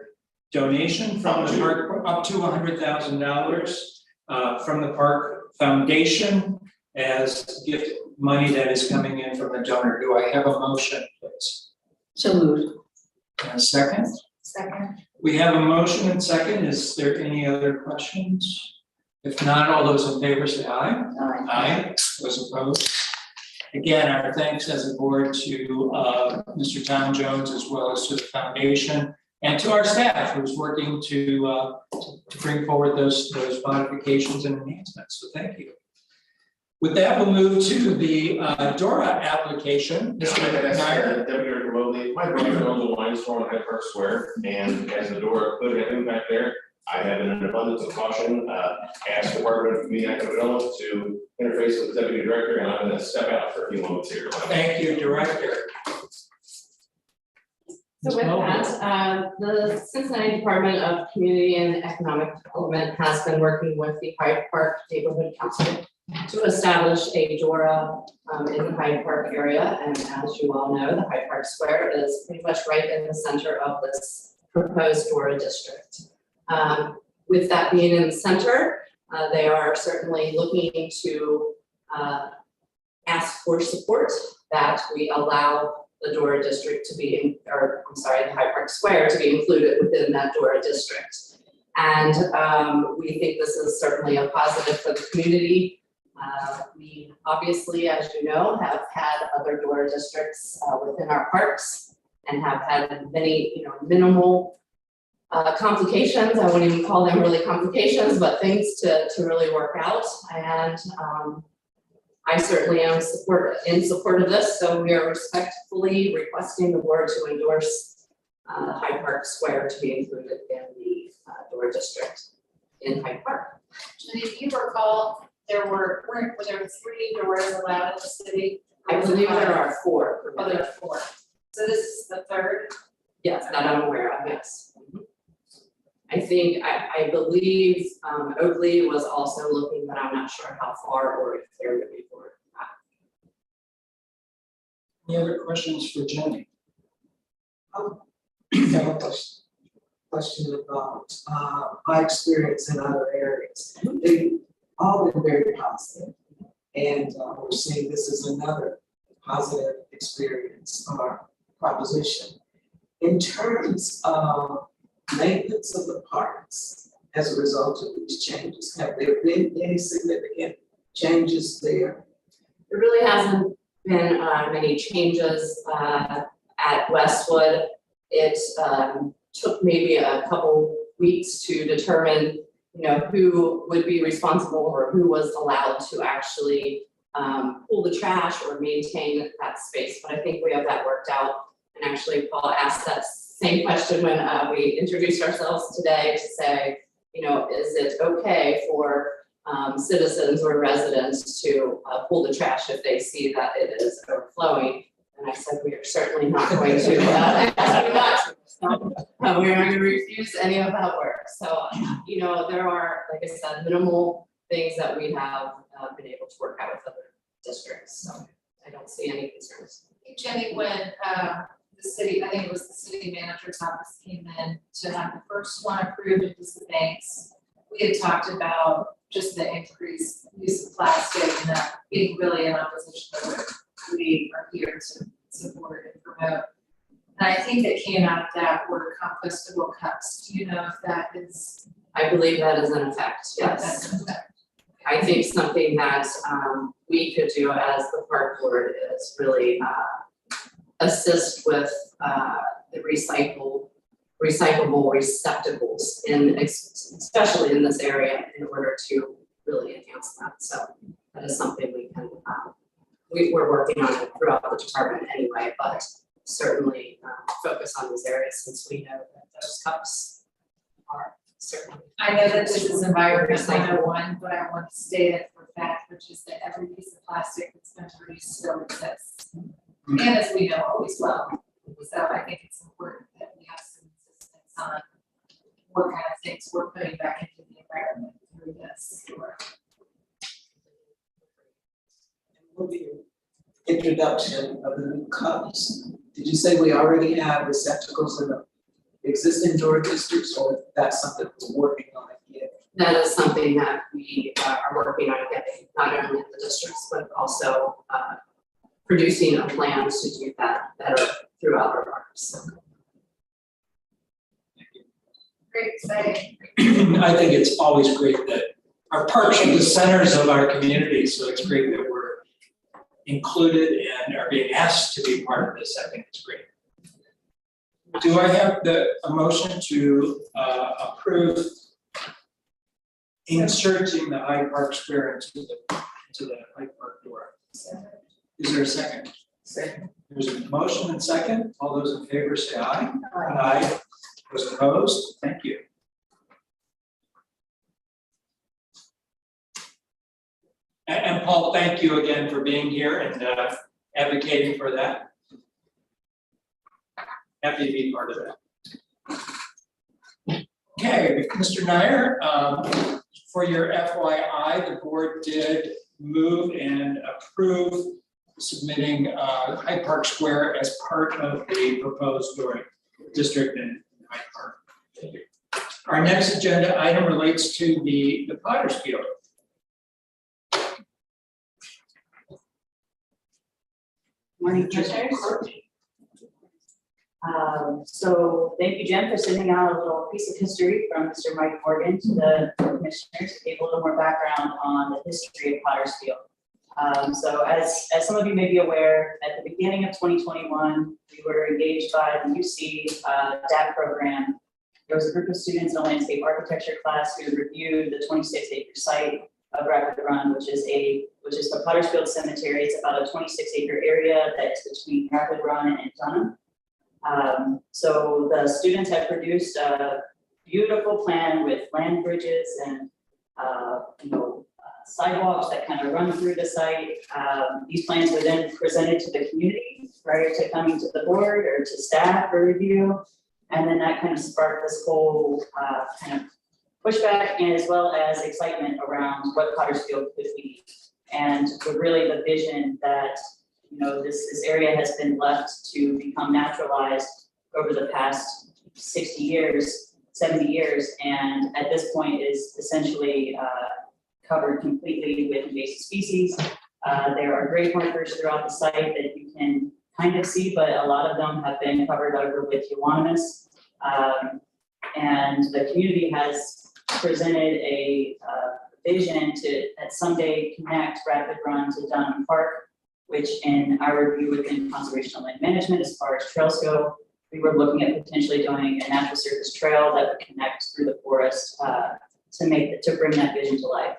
[SPEAKER 2] donation from the park, up to $100,000 from the Park Foundation as gift money that is coming in from the donor. Do I have a motion, please?
[SPEAKER 1] So moved.
[SPEAKER 2] And a second?
[SPEAKER 17] Second.
[SPEAKER 2] We have a motion and second. Is there any other questions? If not, all those in favor say aye.
[SPEAKER 1] Aye.
[SPEAKER 2] Aye. Those opposed? Again, our thanks as a board to Mr. Tom Jones, as well as to the foundation and to our staff who's working to bring forward those modifications and enhancements. So thank you. With that, we'll move to the DORA application. Mr. Nair.
[SPEAKER 8] Deputy Director Mobley, my brother owns a wine store on Hyde Park Square, and as the DORA could have impact there, I have in an abundance of caution asked the Department of Community and Economic Development to interface with the Deputy Director, and I'm going to step out for a few moments here.
[SPEAKER 2] Thank you, Director.
[SPEAKER 14] So with that, the Cincinnati Department of Community and Economic Development has been working with the Hyde Park Neighborhood Council to establish a DORA in the Hyde Park area. And as you all know, the Hyde Park Square is pretty much right in the center of this proposed DORA district. With that being in the center, they are certainly looking to ask for support that we allow the DORA district to be, the Hyde Park Square to be included within that DORA district. And we think this is certainly a positive for the community. We obviously, as you know, have had other DORA districts within our parks and have had many, minimal complications. I wouldn't even call them really complications, but things to really work out. And I certainly am in support of this, so we are respectfully requesting the board to endorse Hyde Park Square to be included in the DORA district in Hyde Park.
[SPEAKER 17] Jenny, if you recall, were there 3 doors allowed in the city?
[SPEAKER 14] I believe there are 4.
[SPEAKER 17] Oh, there are 4. So this is the 3rd?
[SPEAKER 14] Yes, that I'm aware of, yes. I think, I believe Oakley was also looking, but I'm not sure how far or if they're moving forward.
[SPEAKER 2] Any other questions for Jenny?
[SPEAKER 5] I have a question about my experience in other areas. They've all been very positive, and we're seeing this as another positive experience or proposition. In terms of maintenance of the parks as a result of these changes, have there been any significant changes there?
[SPEAKER 14] There really hasn't been many changes at Westwood. It took maybe a couple weeks to determine, who would be responsible or who was allowed to actually pull the trash or maintain that space. But I think we have that worked out. And actually, Paul asked that same question when we introduced ourselves today to say, is it okay for citizens or residents to pull the trash if they see that it is overflowing? And I said, we are certainly not going to, we're not going to refuse any of that work. So, there are, like I said, minimal things that we have been able to work out with other districts. So I don't see any concerns.
[SPEAKER 17] Jenny, when the city, I think it was the city manager's office came in to have the first one approved, it was the banks. We had talked about just the increased use of plastic and that being really in opposition to what we are here to support and promote. And I think that came out of that were compostable cups. Do you know if that is?
[SPEAKER 14] I believe that is in effect, yes.
[SPEAKER 17] That's in effect.
[SPEAKER 14] I think something that we could do as the park board is really assist with the recyclable receptacles especially in this area in order to really enhance that. So that is something we can, we're working on it throughout the department anyway, but certainly focus on these areas since we know that those cups are certainly.
[SPEAKER 17] I know that this is Environment 101, but I want to state it for fact, which is that every piece of plastic that's been produced still exists. And as we know, always will. So I think it's important that we have some insistence on what kind of things we're putting back into the environment through this.
[SPEAKER 5] With the introduction of the new cups, did you say we already have receptacles in the existing door districts, or that's something we're working on again?
[SPEAKER 14] That is something that we are working on getting, not only in the districts, but also producing a plan to do that better throughout our parks.
[SPEAKER 17] Great, exciting.
[SPEAKER 2] I think it's always great that our parks are the centers of our community, so it's great that we're included and are being asked to be part of this. I think it's great. Do I have a motion to approve inserting the Hyde Park Square into the Hyde Park door? Is there a second?
[SPEAKER 5] Second.
[SPEAKER 2] There's a motion and second. All those in favor say aye. Aye. Those opposed? Thank you. And Paul, thank you again for being here and advocating for that. Happy to be part of that. Okay, Mr. Nair, for your FYI, the board did move and approve submitting Hyde Park Square as part of the proposed door district in Hyde Park. Thank you. Our next agenda item relates to the Potter's Field.
[SPEAKER 16] Morning, Commissioners. So thank you, Jen, for sending out a little piece of history from Mr. Mike Morgan to the commissioners to give a little more background on the history of Potter's Field. So as some of you may be aware, at the beginning of 2021, we were engaged by the UC DAP program. There was a group of students in a landscape architecture class who reviewed the 26-acre site of Rapid Run, which is the Potter's Field Cemetery. It's about a 26-acre area that's between Rapid Run and Dunham. So the students have produced a beautiful plan with land bridges and sidewalks that kind of run through the site. These plans were then presented to the community prior to coming to the board or to staff for review. And then that kind of sparked this whole kind of pushback and as well as excitement around what Potter's Field could be. And really the vision that this area has been left to become naturalized over the past 60 years, 70 years, and at this point is essentially covered completely with invasive species. There are grave markers throughout the site that you can kind of see, but a lot of them have been covered over with euonymus. And the community has presented a vision that someday connect Rapid Run to Dunham Park, which in our review within conservation land management, as far as trails go, we were looking at potentially doing a natural surface trail that would connect through the forest to bring that vision to life.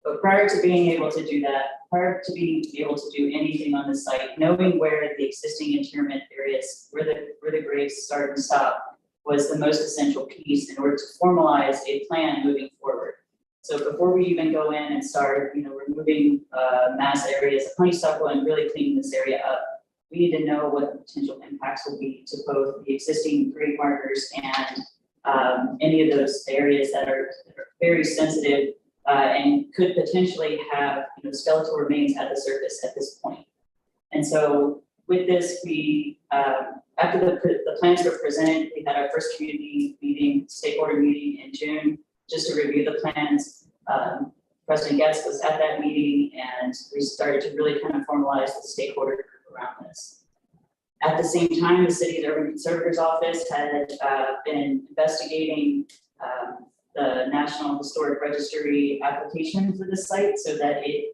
[SPEAKER 16] But prior to being able to do that, prior to being able to do anything on the site, knowing where the existing interment areas, where the graves start and stop, was the most essential piece in order to formalize a plan moving forward. So before we even go in and start, removing mass areas of honeysuckle and really cleaning this area up, we need to know what the potential impacts will be to both the existing grave markers and any of those areas that are very sensitive and could potentially have skeletal remains at the surface at this point. And so with this, we after the plans were presented, we had our first community meeting, stakeholder meeting in June, just to review the plans. President Getz was at that meeting, and we started to really kind of formalize the stakeholder group around this. At the same time, the city's urban conservators office had been investigating the National Historic Registry application for the site so that you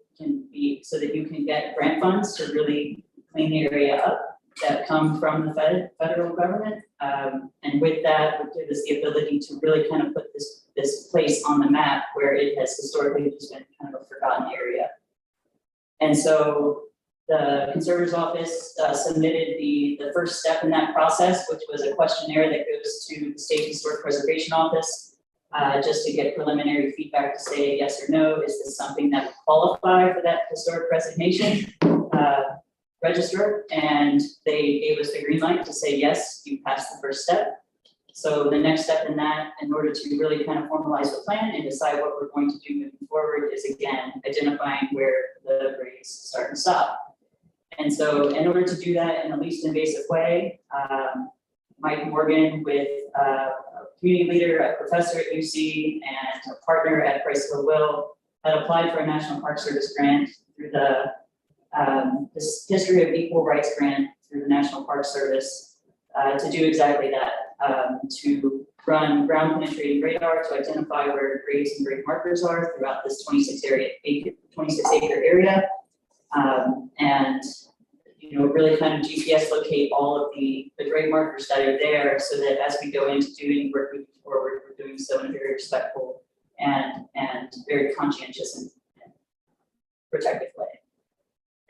[SPEAKER 16] can get grant funds to really clean the area up that come from the federal government. And with that, would give us the ability to really kind of put this place on the map where it has historically just been kind of a forgotten area. And so the conservator's office submitted the first step in that process, which was a questionnaire that goes to the State Historic Preservation Office, just to get preliminary feedback to say yes or no. Is this something that would qualify for that historic preservation register? And they gave us the green light to say, yes, you passed the first step. So the next step in that, in order to really kind of formalize the plan and decide what we're going to do moving forward, is again, identifying where the grades start and stop. And so in order to do that in the least invasive way, Mike Morgan, with a community leader, a professor at UC, and a partner at Price Hill Will, had applied for a National Park Service grant through the this History of Equal Rights grant through the National Park Service to do exactly that, to run ground penetrating radar to identify where grades and grade markers are throughout this 26 acre area. And really kind of GPS locate all of the grade markers that are there so that as we go into doing work moving forward, we're doing so in a very respectful and very conscientious and protective way.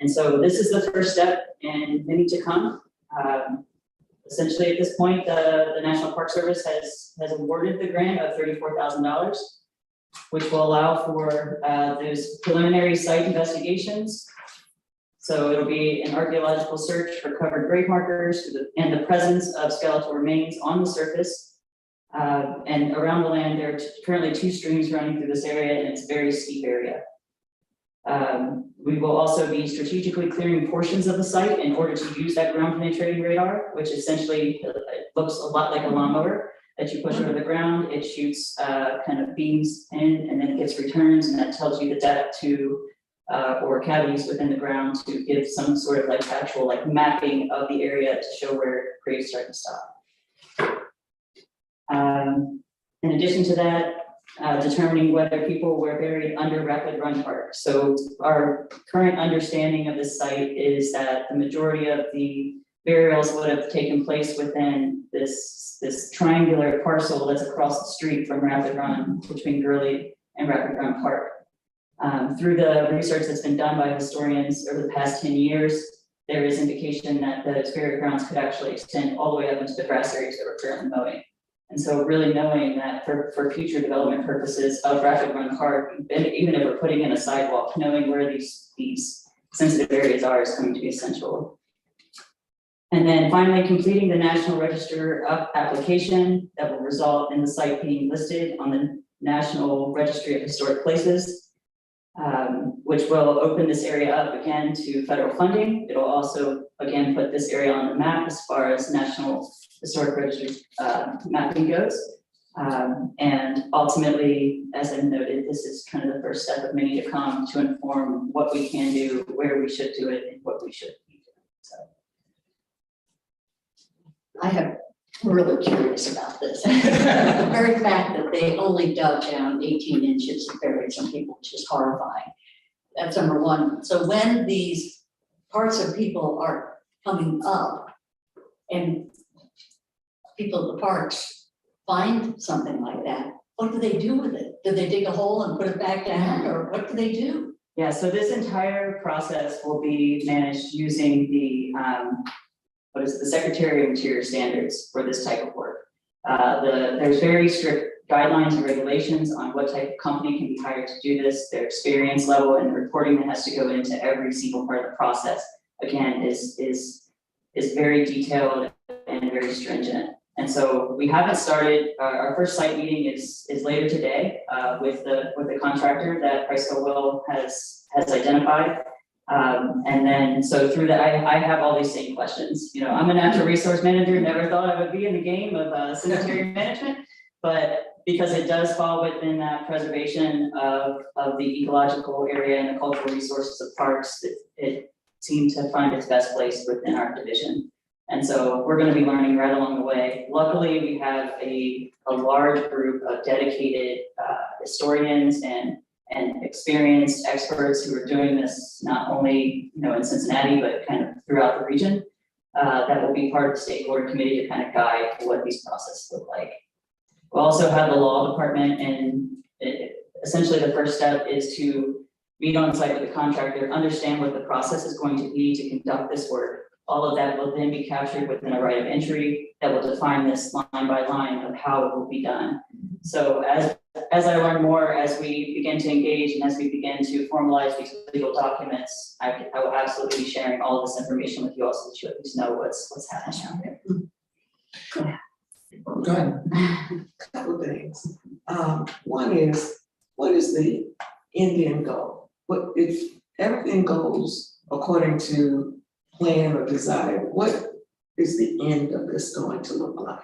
[SPEAKER 16] And so this is the first step in many to come. Essentially at this point, the National Park Service has awarded the grant of $34,000, which will allow for those preliminary site investigations. So it'll be an archaeological search for covered grave markers and the presence of skeletal remains on the surface. And around the land, there are currently 2 streams running through this area, and it's a very steep area. We will also be strategically clearing portions of the site in order to use that ground penetrating radar, which essentially looks a lot like a lawnmower that you push over the ground. It shoots kind of beams in, and then it gets returns, and that tells you the depth to or cavities within the ground to give some sort of like actual like mapping of the area to show where graves start to stop. In addition to that, determining whether people were buried under Rapid Run Park. So our current understanding of this site is that the majority of the burials would have taken place within this triangular parcel that's across the street from Rapid Run, between Gurley and Rapid Run Park. Through the research that's been done by historians over the past 10 years, there is indication that the burial grounds could actually extend all the way up into the grass areas that we're currently mowing. And so really knowing that for future development purposes of Rapid Run Park, even if we're putting in a sidewalk, knowing where these sensitive areas are is going to be essential. And then finally, completing the National Register application that will result in the site being listed on the National Registry of Historic Places, which will open this area up again to federal funding. It'll also, again, put this area on the map as far as National Historic Registry mapping goes. And ultimately, as I noted, this is kind of the first step of many to come to inform what we can do, where we should do it, and what we should be doing. So
[SPEAKER 1] I'm really curious about this. The very fact that they only dug down 18 inches and buried some people, which is horrifying. That's number one. So when these parts of people are coming up and people at the parks find something like that, what do they do with it? Do they dig a hole and put it back down, or what do they do?
[SPEAKER 16] yeah, so this entire process will be managed using the the Secretary of Interior standards for this type of work. There's very strict guidelines and regulations on what type of company can be hired to do this, their experience level, and the reporting that has to go into every single part of the process, again, is very detailed and very stringent. And so we haven't started, our first site meeting is later today with the contractor that Price Hill Will has identified. And then, so through that, I have all these same questions. I'm a natural resource manager, never thought I would be in the game of cemetery management, but because it does fall within that preservation of the ecological area and the cultural resources of parks, it seemed to find its best place within our division. And so we're gonna be learning right along the way. Luckily, we have a large group of dedicated historians and experienced experts who are doing this not only, in Cincinnati, but kind of throughout the region. That will be part of the stakeholder committee to kind of guide what these processes look like. We'll also have the law department, and essentially the first step is to meet on site with the contractor, understand what the process is going to be to conduct this work. All of that will then be captured within a right of entry that will define this line by line of how it will be done. So as I learn more, as we begin to engage and as we begin to formalize these legal documents, I will absolutely be sharing all of this information with you all so that you at least know what's happening out there.
[SPEAKER 2] Go ahead.
[SPEAKER 5] Couple things. One is, what is the end goal? What if everything goes according to plan or desire, what is the end of this going to look like?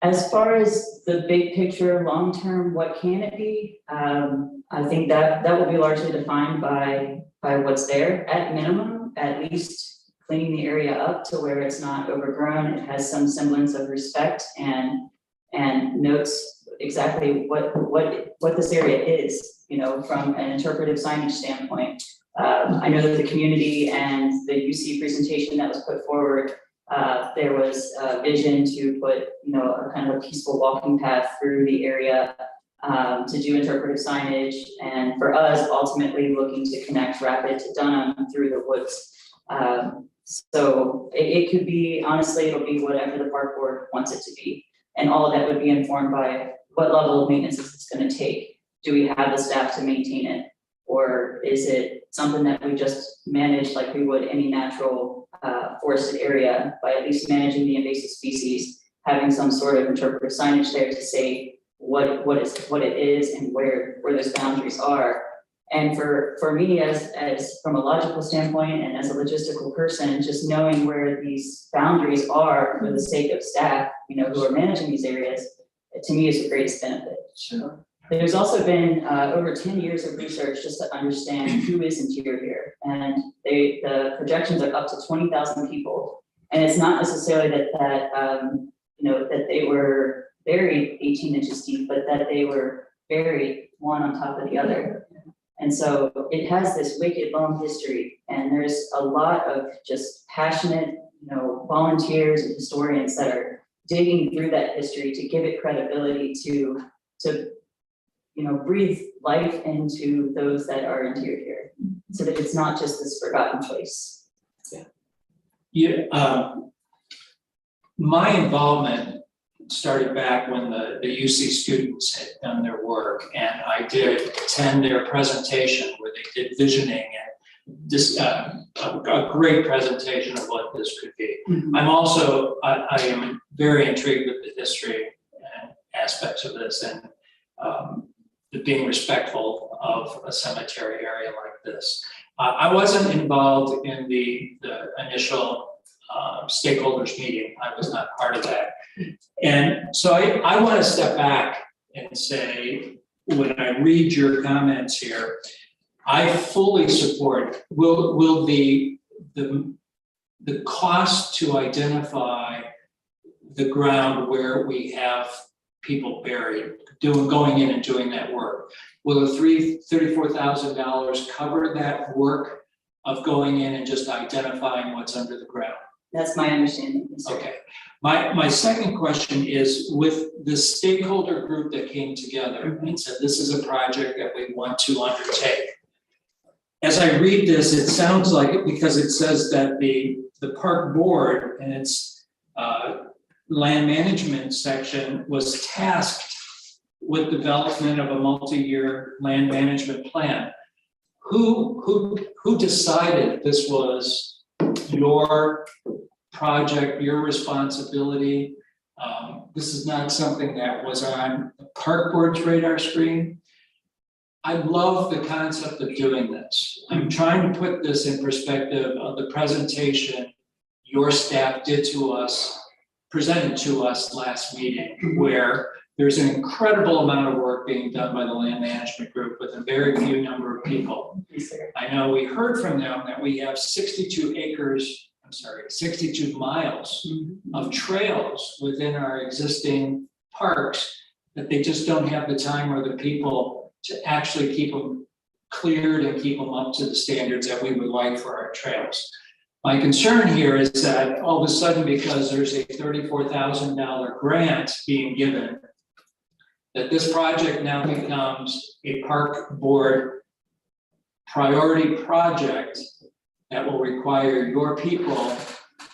[SPEAKER 16] As far as the big picture, long-term, what can it be? I think that will be largely defined by what's there. At minimum, at least cleaning the area up to where it's not overgrown. It has some semblance of respect and notes exactly what this area is, from an interpretive signage standpoint. I know that the community and the UC presentation that was put forward, there was a vision to put, a kind of a peaceful walking path through the area to do interpretive signage. And for us, ultimately looking to connect Rapid to Dunham through the woods. So it could be, honestly, it'll be whatever the park board wants it to be. And all of that would be informed by what level of maintenance is it's going to take. Do we have the staff to maintain it? Or is it something that we just manage like we would any natural forested area by at least managing the invasive species, having some sort of interpretive signage there to say what it is and where those boundaries are. And for me, as from a logical standpoint and as a logistical person, just knowing where these boundaries are for the sake of staff, who are managing these areas, to me is the greatest benefit.
[SPEAKER 5] Sure.
[SPEAKER 16] There's also been over 10 years of research just to understand who is interior here. And the projections are up to 20,000 people. And it's not necessarily that they were buried 18 inches deep, but that they were buried one on top of the other. And so it has this wicked long history. And there's a lot of just passionate, volunteers and historians that are digging through that history to give it credibility to breathe life into those that are interior here, so that it's not just this forgotten place.
[SPEAKER 2] Yeah, my involvement started back when the UC students had done their work, and I did attend their presentation where they did visioning and this a great presentation of what this could be. Mm-hmm. I am very intrigued with the history and aspects of this, and being respectful of a cemetery area like this. I wasn't involved in the initial stakeholders meeting. I was not part of that. And so I want to step back and say, when I read your comments here, I fully support, will the cost to identify the ground where we have people buried, going in and doing that work, will the $34,000 cover that work of going in and just identifying what's under the ground?
[SPEAKER 16] That's my understanding.
[SPEAKER 2] Okay. My second question is, with the stakeholder group that came together and said, this is a project that we want to undertake. As I read this, it sounds like it, because it says that the park board and its land management section was tasked with development of a multi-year land management plan. Who decided this was your project, your responsibility? This is not something that was on the park board's radar screen. I love the concept of doing this. I'm trying to put this in perspective of the presentation your staff did to us, presented to us last meeting, where there's an incredible amount of work being done by the land management group with a very few number of people. I know we heard from them that we have 62 acres 62 miles of trails within our existing parks, that they just don't have the time or the people to actually keep them cleared and keep them up to the standards that we would like for our trails. My concern here is that all of a sudden, because there's a $34,000 grant being given, that this project now becomes a park board priority project that will require your people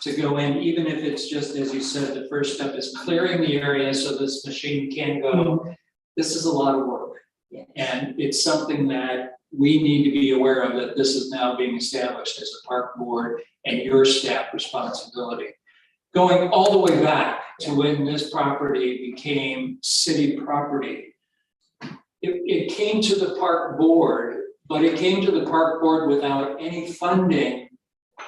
[SPEAKER 2] to go in, even if it's just, as you said, the first step is clearing the area so this machine can go. This is a lot of work. And it's something that we need to be aware of, that this is now being established as a park board and your staff responsibility. Going all the way back to when this property became city property, it came to the park board, but it came to the park board without any funding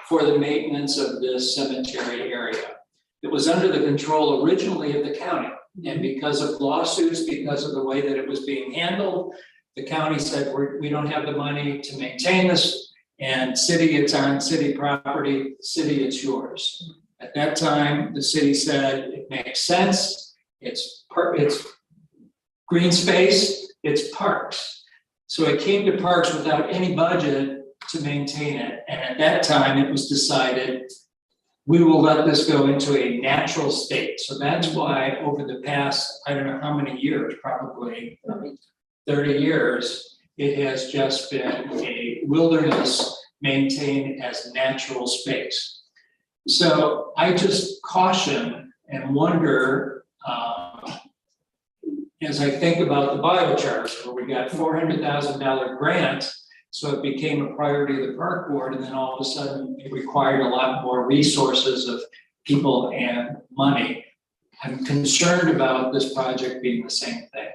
[SPEAKER 2] for the maintenance of this cemetery area. It was under the control originally of the county. And because of lawsuits, because of the way that it was being handled, the county said, we don't have the money to maintain this, and city, it's on city property, city, it's yours. At that time, the city said, it makes sense, it's green space, it's parks. So it came to parks without any budget to maintain it. And at that time, it was decided, we will let this go into a natural state. So that's why over the past, I don't know how many years, probably 30 years, it has just been a wilderness maintained as natural space. So I just caution and wonder, as I think about the biochars, where we got $400,000 grant, so it became a priority of the park board, and then all of a sudden it required a lot more resources of people and money. I'm concerned about this project being the same thing,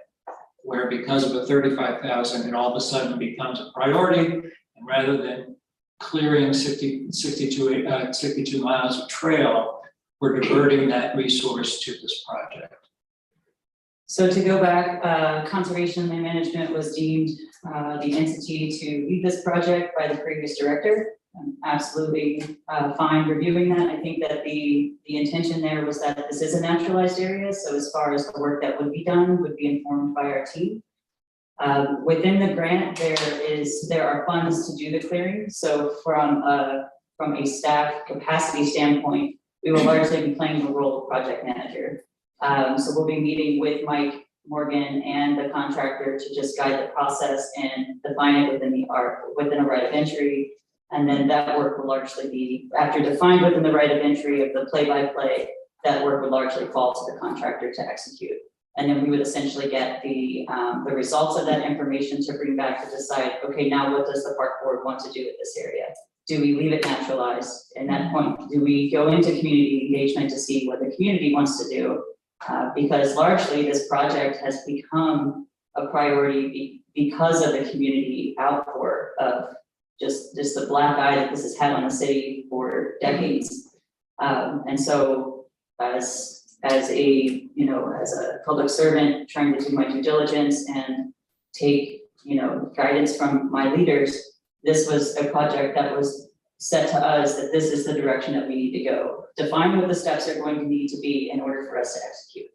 [SPEAKER 2] where because of a $35,000, it all of a sudden becomes a priority, and rather than clearing 62 miles of trail, we're diverting that resource to this project.
[SPEAKER 16] So to go back, Conservation Land Management was deemed the entity to lead this project by the previous director. I'm absolutely fine reviewing that. I think that the intention there was that this is a naturalized area, so as far as the work that would be done would be informed by our team. Within the grant, there are funds to do the clearing. So from a staff capacity standpoint, we will largely be playing the role of project manager. So we'll be meeting with Mike Morgan and the contractor to just guide the process and define it within a right of entry. And then that work will largely be, after defined within the right of entry of the play-by-play, that work would largely fall to the contractor to execute. And then we would essentially get the results of that information to bring back to decide, okay, now what does the park board want to do with this area? Do we leave it naturalized? At that point, do we go into community engagement to see what the community wants to do? Because largely this project has become a priority because of the community outpour of just the black eye that this has had on the city for decades. And so as a public servant trying to do my due diligence and take, guidance from my leaders, this was a project that was set to us that this is the direction that we need to go. Define what the steps are going to need to be in order for us to execute.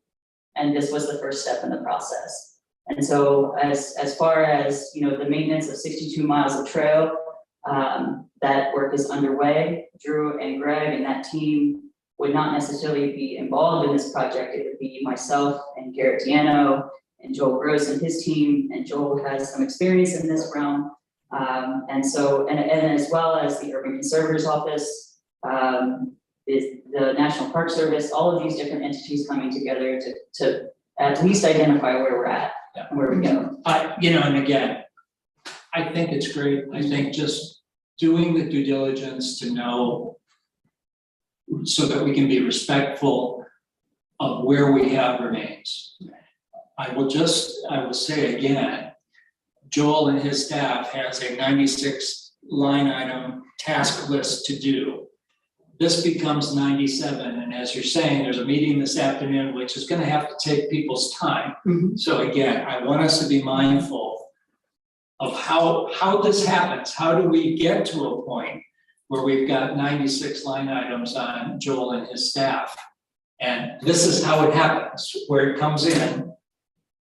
[SPEAKER 16] And this was the first step in the process. And so as far as, the maintenance of 62 miles of trail, that work is underway. Drew and Greg and that team would not necessarily be involved in this project. It would be myself and Garrett Diano and Joel Gross and his team. And Joel has some experience in this realm. And as well as the Urban Conservators Office, the National Park Service, all of these different entities coming together to at least identify where we're at and where we go.
[SPEAKER 2] And again, I think it's great. I think just doing the due diligence to know so that we can be respectful of where we have remains. I will say again, Joel and his staff has a 96 line item task list to do. This becomes 97, and as you're saying, there's a meeting this afternoon, which is going to have to take people's time. So again, I want us to be mindful of how this happens. How do we get to a point where we've got 96 line items on Joel and his staff. And this is how it happens, where it comes in.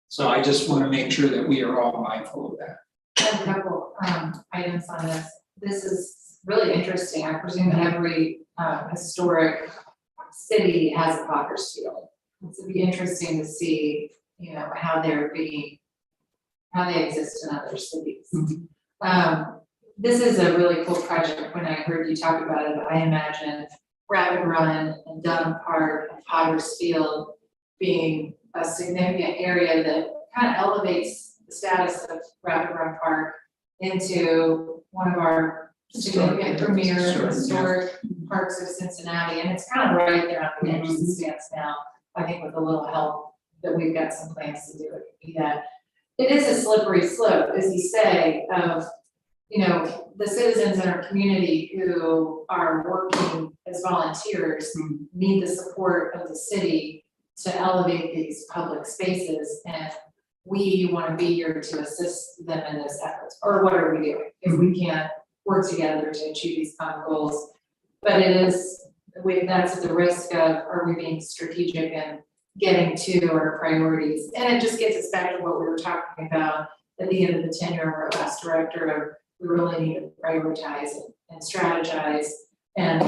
[SPEAKER 2] So I just want to make sure that we are all mindful of that.
[SPEAKER 17] I have a couple items on this. This is really interesting. I presume every historic city has a Potter's Field. It'd be interesting to see, you know, how they exist in other cities. This is a really cool project. When I heard you talk about it, I imagined Rabbit Run and Dunham Park and Potter's Field being a significant area that kind of elevates the status of Rabbit Run Park into one of our significant premier historic parks of Cincinnati. And it's kind of right there on the edge as it stands now. I think with a little help that we've got some plans to do it, could be that. It is a slippery slope, as you say, of, you know, the citizens in our community who are working as volunteers need the support of the city to elevate these public spaces, and we want to be here to assist them in those efforts. Or what are we doing if we can't work together to achieve these common goals? But it is, that's at the risk of, are we being strategic and getting to our priorities? And it just gets us back to what we were talking about at the end of the tenure of our last director, of we really need to prioritize and strategize, and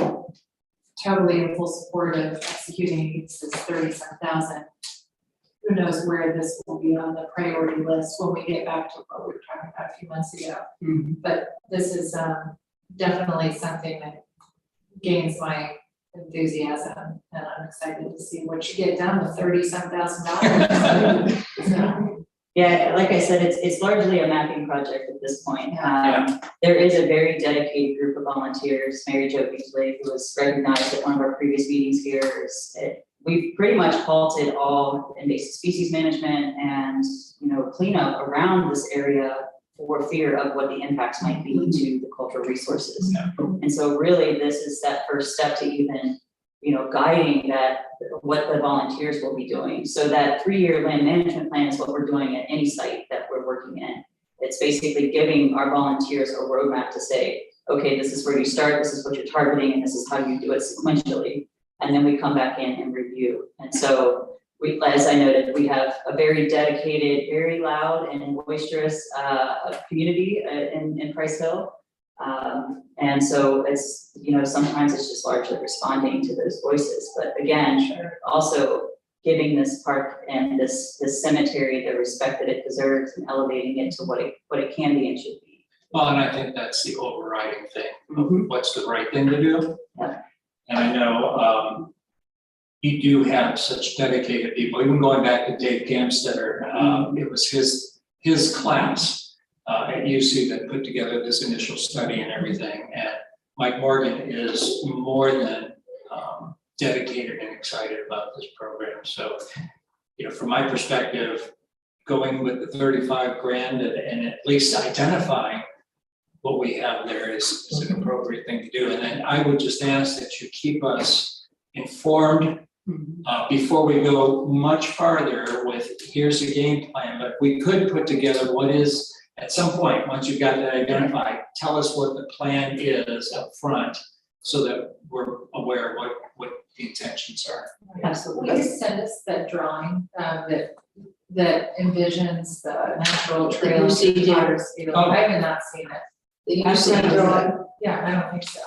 [SPEAKER 17] totally in full support of executing against this 30-some-thousand. Who knows where this will be on the priority list when we get back to what we were talking about a few months ago. But this is definitely something that gains my enthusiasm, and I'm excited to see what you get done with $30-some-thousand. So.
[SPEAKER 16] Yeah, like I said, it's largely a mapping project at this point. There is a very dedicated group of volunteers. Mary Jo Beasley, who was recognized at one of our previous meetings here, we've pretty much halted all invasive species management and, you know, cleanup around this area for fear of what the impacts might be to the cultural resources. And so really this is that first step to even, you know, guiding that, what the volunteers will be doing. So that 3-year land management plan is what we're doing at any site that we're working in. It's basically giving our volunteers a roadmap to say, okay, this is where you start, this is what you're targeting, and this is how you do it sequentially. And then we come back in and review. And so we, as I noted, we have a very dedicated, very loud and boisterous community in Price Hill. And so it's, you know, sometimes it's just largely responding to those voices, but again, also giving this park and this cemetery the respect that it deserves and elevating it to what it can be and should be.
[SPEAKER 2] Well, and I think that's the overriding thing of what's the right thing to do.
[SPEAKER 16] Yeah.
[SPEAKER 2] And I know you do have such dedicated people, even going back to Dave Gamstetter, it was his class at UC that put together this initial study and everything. And Mike Morgan is more than dedicated and excited about this program. So, you know, from my perspective, going with the 35 grand and at least identifying what we have there is an appropriate thing to do. And then I would just ask that you keep us informed before we go much farther with, here's the game plan, but we could put together what is, at some point, once you've got that identified, tell us what the plan is up front so that we're aware of what the intentions are.
[SPEAKER 16] Absolutely.
[SPEAKER 17] Will you send us that drawing that envisions the natural trail to Potter's Field? I have not seen it.
[SPEAKER 16] The UC drawing?
[SPEAKER 17] Yeah, I don't think so.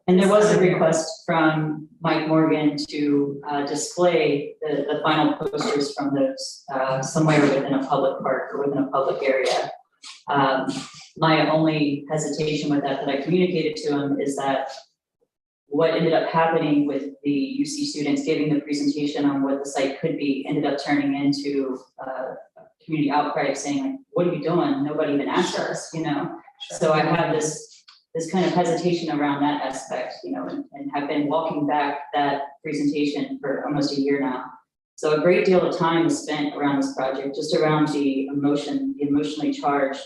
[SPEAKER 16] And there was a request from Mike Morgan to display the final posters from those somewhere within a public park or within a public area. My only hesitation with that I communicated to him is that what ended up happening with the UC students giving the presentation on what the site could be ended up turning into a community outcry saying, like, what are you doing? Nobody even asked us, you know? So I have this kind of hesitation around that aspect, you know, and have been walking back that presentation for almost a year now. So a great deal of time is spent around this project, just around the emotionally charged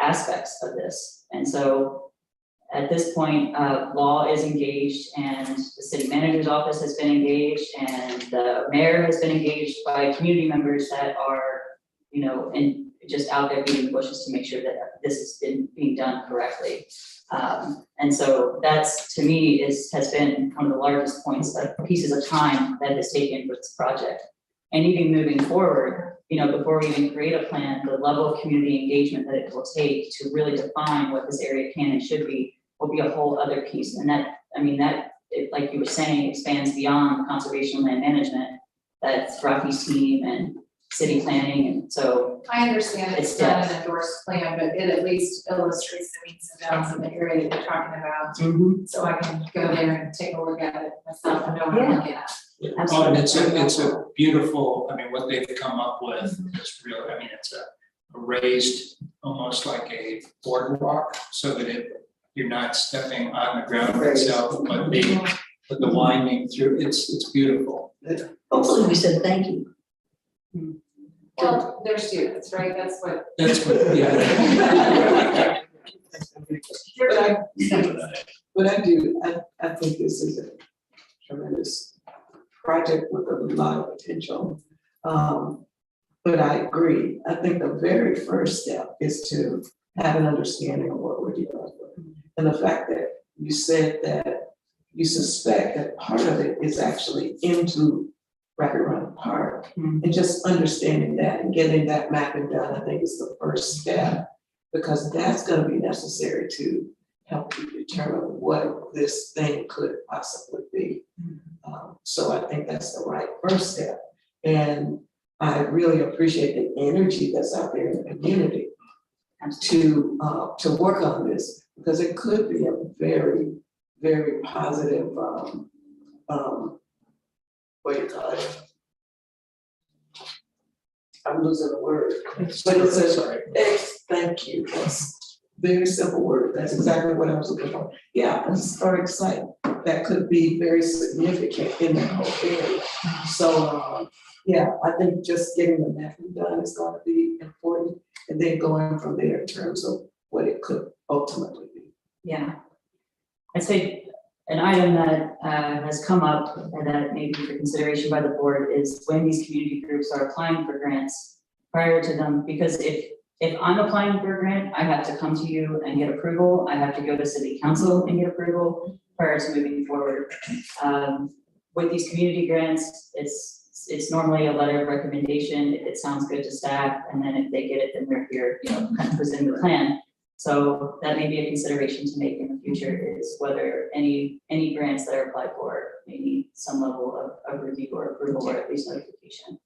[SPEAKER 16] aspects of this. And so at this point, law is engaged and the city manager's office has been engaged and the mayor has been engaged by community members that are and just out there beating the bushes to make sure that this is being done correctly. And so that's, to me, has been one of the largest pieces of time that has taken for this project. And even moving forward, before we even create a plan, the level of community engagement that it will take to really define what this area can and should be will be a whole other piece. And like you were saying, expands beyond conservation and land management. That's Rocky's team and city planning, and so.
[SPEAKER 17] I understand it's not an endorsed plan, but it at least illustrates the means and bounds of the area that you're talking about. So I can go there and take a look at it myself and know what I'm looking at.
[SPEAKER 2] Oh, and it's a beautiful, what they've come up with is really, it's a raised, almost like a boardwalk, so that you're not stepping on the ground itself, but the winding through, it's beautiful.
[SPEAKER 1] Hopefully we said thank you.
[SPEAKER 17] Well, they're students, right? That's what,
[SPEAKER 2] yeah.
[SPEAKER 5] But I think this is a tremendous project with a lot of potential. But I agree. I think the very first step is to have an understanding of what we're dealing with. And the fact that you said that you suspect that part of it is actually into Rapid Run Park, and just understanding that and getting that mapping done, I think is the first step, because that's going to be necessary to help you determine what this thing could possibly be. So I think that's the right first step. And I really appreciate the energy that's out there in the community to work on this, because it could be a very, very positive, what do you call it? I'm losing the word, but it's thank you. That's very simple word. That's exactly what I was looking for. Yeah, a historic site that could be very significant in that whole area. So, yeah, I think just getting the mapping done is going to be important, and then going from there in terms of what it could ultimately be.
[SPEAKER 16] Yeah, I'd say an item that has come up and that may be for consideration by the board is when these community groups are applying for grants, prior to them, because if I'm applying for a grant, I have to come to you and get approval. I have to go to city council and get approval prior to moving forward. With these community grants, it's normally a letter of recommendation if it sounds good to staff, and then if they get it, then they're here, kind of presenting the plan. So that may be a consideration to make in the future, is whether any grants that are applied for may need some level of review or approval, or at least notification.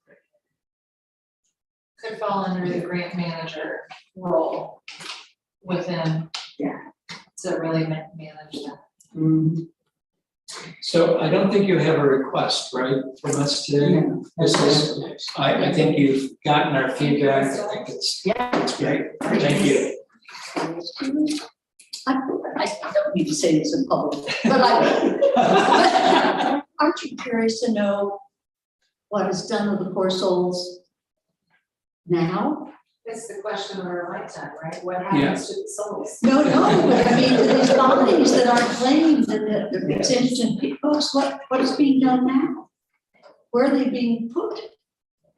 [SPEAKER 17] could fall under the grant manager role within. To really manage that.
[SPEAKER 2] So I don't think you have a request, right, from us today? This is, I think you've gotten our feedback. I think it's great. Thank you.
[SPEAKER 1] I don't need to say this in public, but I aren't you curious to know what is done with the poor souls now?
[SPEAKER 17] It's the question of our lifetime, right? What happens to the souls?
[SPEAKER 1] No, but I mean, these bodies that aren't claimed, that the indigent folks, what is being done now? Where are they being put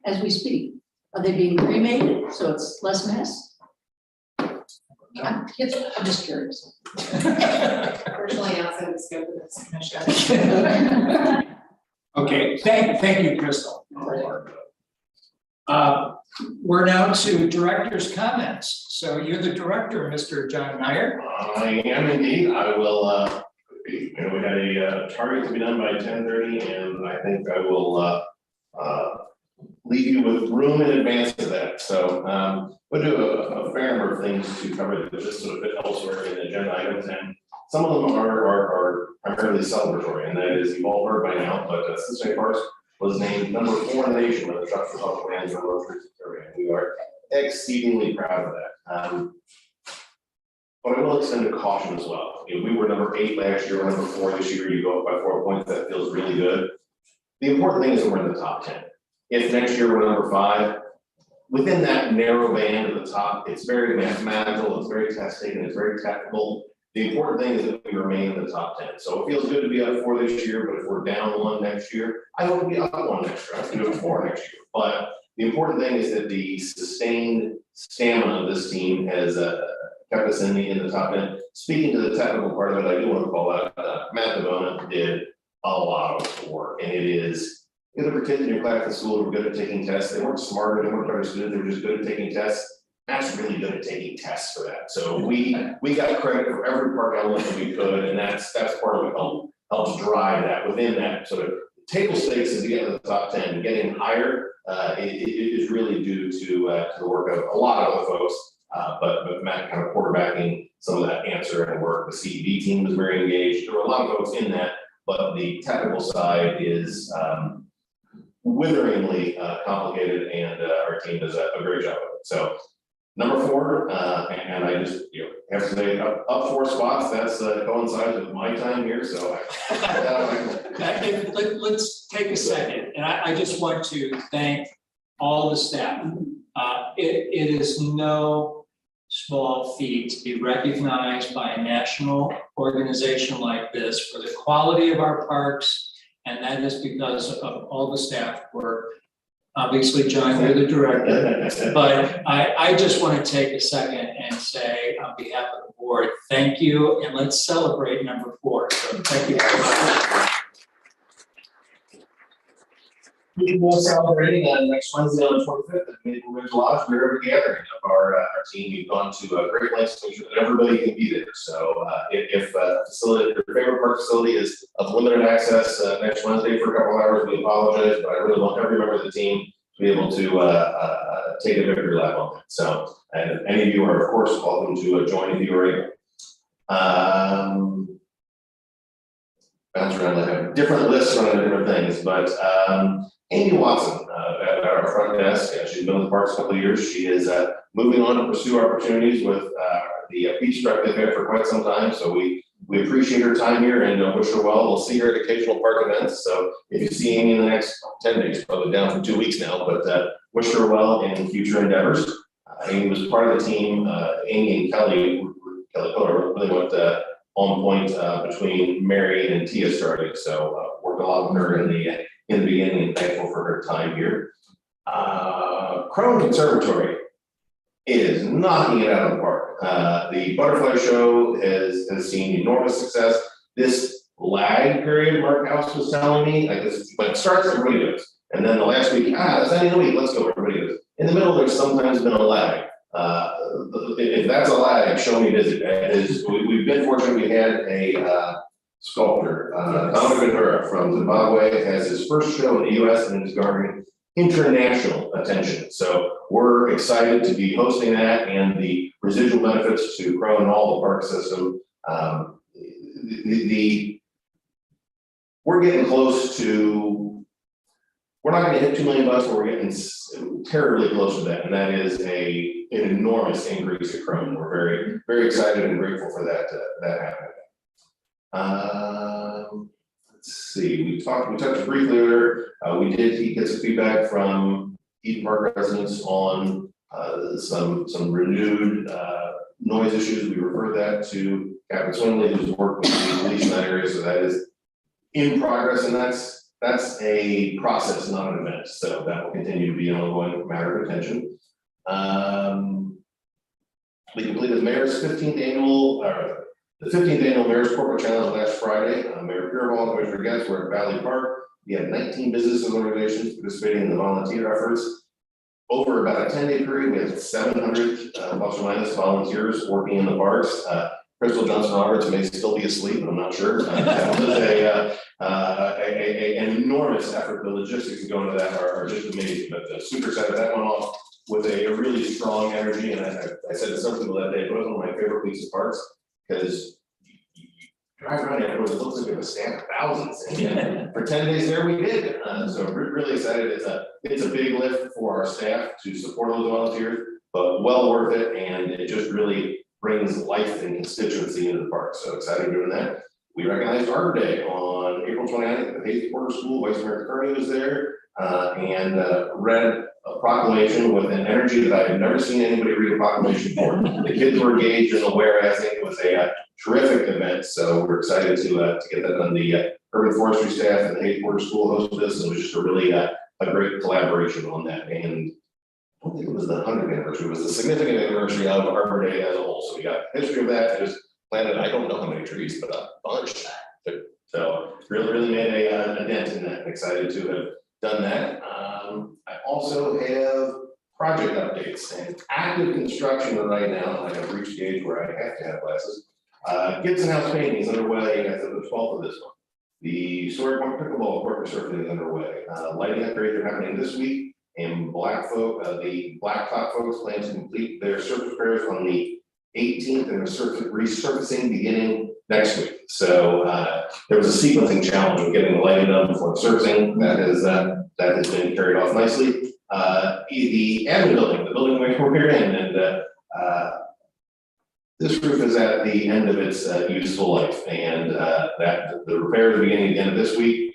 [SPEAKER 1] as we speak? Are they being cremated so it's less mess? I'm just curious.
[SPEAKER 17] Personally, outside the scope of this commission.
[SPEAKER 2] Okay, thank you, Crystal. We're now to director's comments. So you're the director, Mr. John Nyer.
[SPEAKER 8] I am indeed. I will, we had a target to be done by 10:30, and I think I will leave you with room in advance of that. So we'll do a fair number of things to cover that just sort of fit elsewhere in the agenda items, and some of them are primarily celebratory, and that is, you've all heard by now, but Cincinnati Parks was named number 4 in the nation with the Trust for Public Lands and Road area. We are exceedingly proud of that. But I will extend a caution as well. We were number 8 last year, we're number 4 this year. You go up by 4 points, that feels really good. The important thing is that we're in the top 10. If next year we're number 5, within that narrow band at the top, it's very mathematical, it's very test taken, it's very technical. The important thing is that we remain in the top 10. So it feels good to be up 4 this year, but if we're down 1 next year, I hope to be up 1 next year. I hope to be up 4 next year. But The important thing is that the sustained stamina of this team has kept us in the top end. Speaking to the technical part of it, I do want to call out Matt Devona did a lot of work, and it is, there were kids in your class at school who were good at taking tests. They weren't smarter, they weren't better students, they were just good at taking tests. Matt's really good at taking tests for that. So we got credit for every part element that we could, and that's part of what helps drive that within that sort of table stakes as you get to the top 10. Getting higher it is really due to the work of a lot of other folks, but Matt kind of quarterbacking some of that answer and work. The CEB team was very engaged. There were a lot of folks in that, but the technical side is witheringly complicated, and our team does a great job of it. So number 4, and I just have to say up 4 spots. That's coincides with my time here. So
[SPEAKER 2] let's take a second, and I just want to thank all the staff. It is no small feat to be recognized by a national organization like this for the quality of our parks, and that is because of all the staff work. Obviously, John, you're the director, but I just want to take a second and say on behalf of the board, thank you, and let's celebrate number 4. So thank you very much.
[SPEAKER 8] We will be celebrating next Wednesday on the 25th at Maple Ridge Lodge. We're every gathering of our team. We've gone to great lengths to make sure that everybody can be there. So if facility, your favorite park facility is of limited access next Wednesday for a couple hours, we apologize, but I really want every member of the team to be able to take a victory lap on that. So, and any of you are of course welcome to join if you are able. Bounce around, I have different lists on different things, but Amy Watson at our front desk, she's been with the parks a couple of years. She is moving on to pursue opportunities with the beach truck they've had for quite some time. So we appreciate her time here and wish her well. We'll see her at occasional park events. So if you see Amy in the next 10 days, probably down for 2 weeks now, but wish her well in future endeavors. Amy was part of the team. Amy and Kelly Pillar really went on point between Mary and Tia starting. So worked a lot with her in the beginning, and thankful for her time here. Crone Conservatory is knocking it out of the park. The butterfly show has seen enormous success. This lag period, Mark House was telling me, like this, when it starts, everybody goes. And then the last week, that's the end of the week, let's go, everybody goes. In the middle, there's sometimes been a lag. If that's a lag, show me visit. We've been fortunate, we had a sculptor, Dominic Ventura from Zimbabwe, has his first show in the US and is garnering international attention. So we're excited to be hosting that, and the residual benefits to Crone and all the park system. We're getting close to, we're not gonna hit $2 million, but we're getting terribly close to that. And that is an enormous increase at Crone. We're very, very excited and grateful for that happening. Let's see, we touched briefly earlier. We did get some feedback from Eden Park residents on some renewed noise issues. We referred that to Captain Swinley, who's working with the police in that area, so that is in progress, and that's a process, not an event. So that will continue to be an ongoing matter of attention. We completed the mayor's 15th annual, the 15th annual Mayor's Corporate Challenge last Friday. Mayor Pureval and Commissioner Guest were at Valley Park. We had 19 businesses and organizations participating in the volunteer efforts. Over about a 10-day period, we had 700 plus or minus volunteers working in the parks. Crystal Johnson Roberts may still be asleep, I'm not sure. That was an enormous effort. The logistics that go into that are just amazing. But super excited that went off with a really strong energy. And I said to some people that day, it was one of my favorite weeks of parks, because you drive around and it looks like we have a staff of thousands. And for 10 days there, we did. So we're really excited. It's a big lift for our staff to support those volunteers, but well worth it. And it just really brings life and constituency into the park. So excited doing that. We recognized Arbor Day on April 29th at the Hayes Porter School. Vice Mayor Kearney was there and read a proclamation with an energy that I have never seen anybody read a proclamation for. The kids were engaged in the whereas. It was a terrific event. So we're excited to get that done. The urban forestry staff at the Hayes Porter School hosted this. It was just a really a great collaboration on that, and I don't think it was the 100th anniversary, it was the significant anniversary of Arbor Day as a whole, so we got history of that, just planted, I don't know how many trees, but a bunch. So really made a dent in that, excited to have done that. I also have project updates and active construction right now, I have reached the age where I have to have glasses. Gibson House painting is underway as of the 12th of this month. The Sawyer Park pickleball court resurfacing is underway. Lighting upgrades are happening this week, and the Blacktop folks plan to complete their surface repairs on the 18th and resurfacing beginning next week. So there was a sequencing challenge of getting the lighting done before the surfacing. That has been carried off nicely. The admin building, the building we're in, and this roof is at the end of its useful life, and that the repairs are beginning at the end of this week.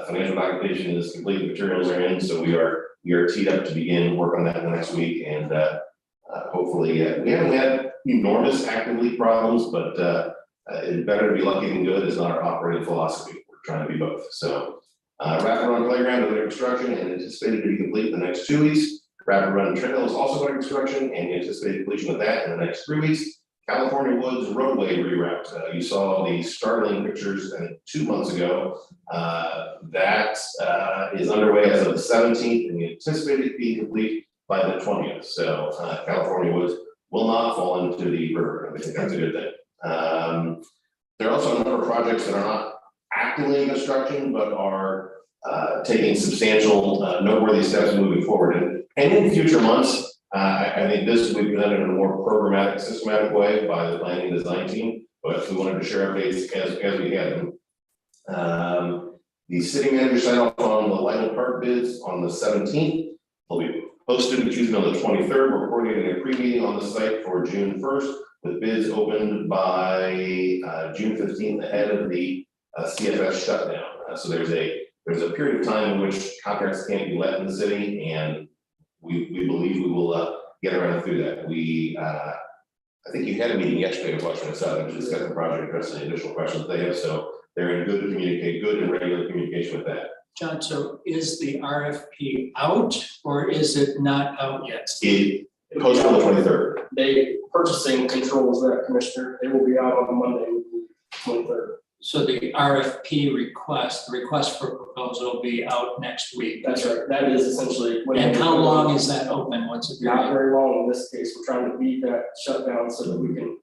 [SPEAKER 8] Financial documentation is complete, the materials are in, so we are teed up to begin work on that in the next week, and hopefully we haven't had enormous active leak problems, but it's better to be lucky than good is not our operating philosophy. We're trying to be both. So Rapid Run Playground under construction and anticipated to be complete in the next 2 weeks. Rapid Run Trail is also under construction and anticipated completion of that in the next 3 weeks. California Woods roadway reroute. You saw the startling pictures 2 months ago. That is underway as of the 17th and anticipated to be complete by the 20th. So California Woods will not fall into the river. I think that's a good thing. There are also a number of projects that are not actively in construction, but are taking substantial noteworthy steps moving forward. And in future months, I think this will be presented in a more programmatic, systematic way by the planning and design team, but we wanted to share updates as we had them. The city manager signed off on the Lytle Park bids on the 17th. They'll be posted and chosen on the 23rd. We're coordinating a pre-meeting on the site for June 1st, with bids opened by June 15th ahead of the CFS shutdown. So there's a period of time in which contracts can't be let in the city, and we believe we will get around through that. I think you had a meeting yesterday with Washington Southern to discuss the project, address any additional questions they have. So they're in good and regular communication with that.
[SPEAKER 2] John, so is the RFP out or is it not out yet?
[SPEAKER 8] It posted on the 23rd.
[SPEAKER 18] They purchasing controls that, Commissioner. They will be out on Monday, 23rd.
[SPEAKER 2] So the RFP request, the request for proposal will be out next week.
[SPEAKER 18] That's right. That is essentially.
[SPEAKER 2] And how long is that open? What's it?
[SPEAKER 18] Not very long in this case. We're trying to beat that shutdown so that we can,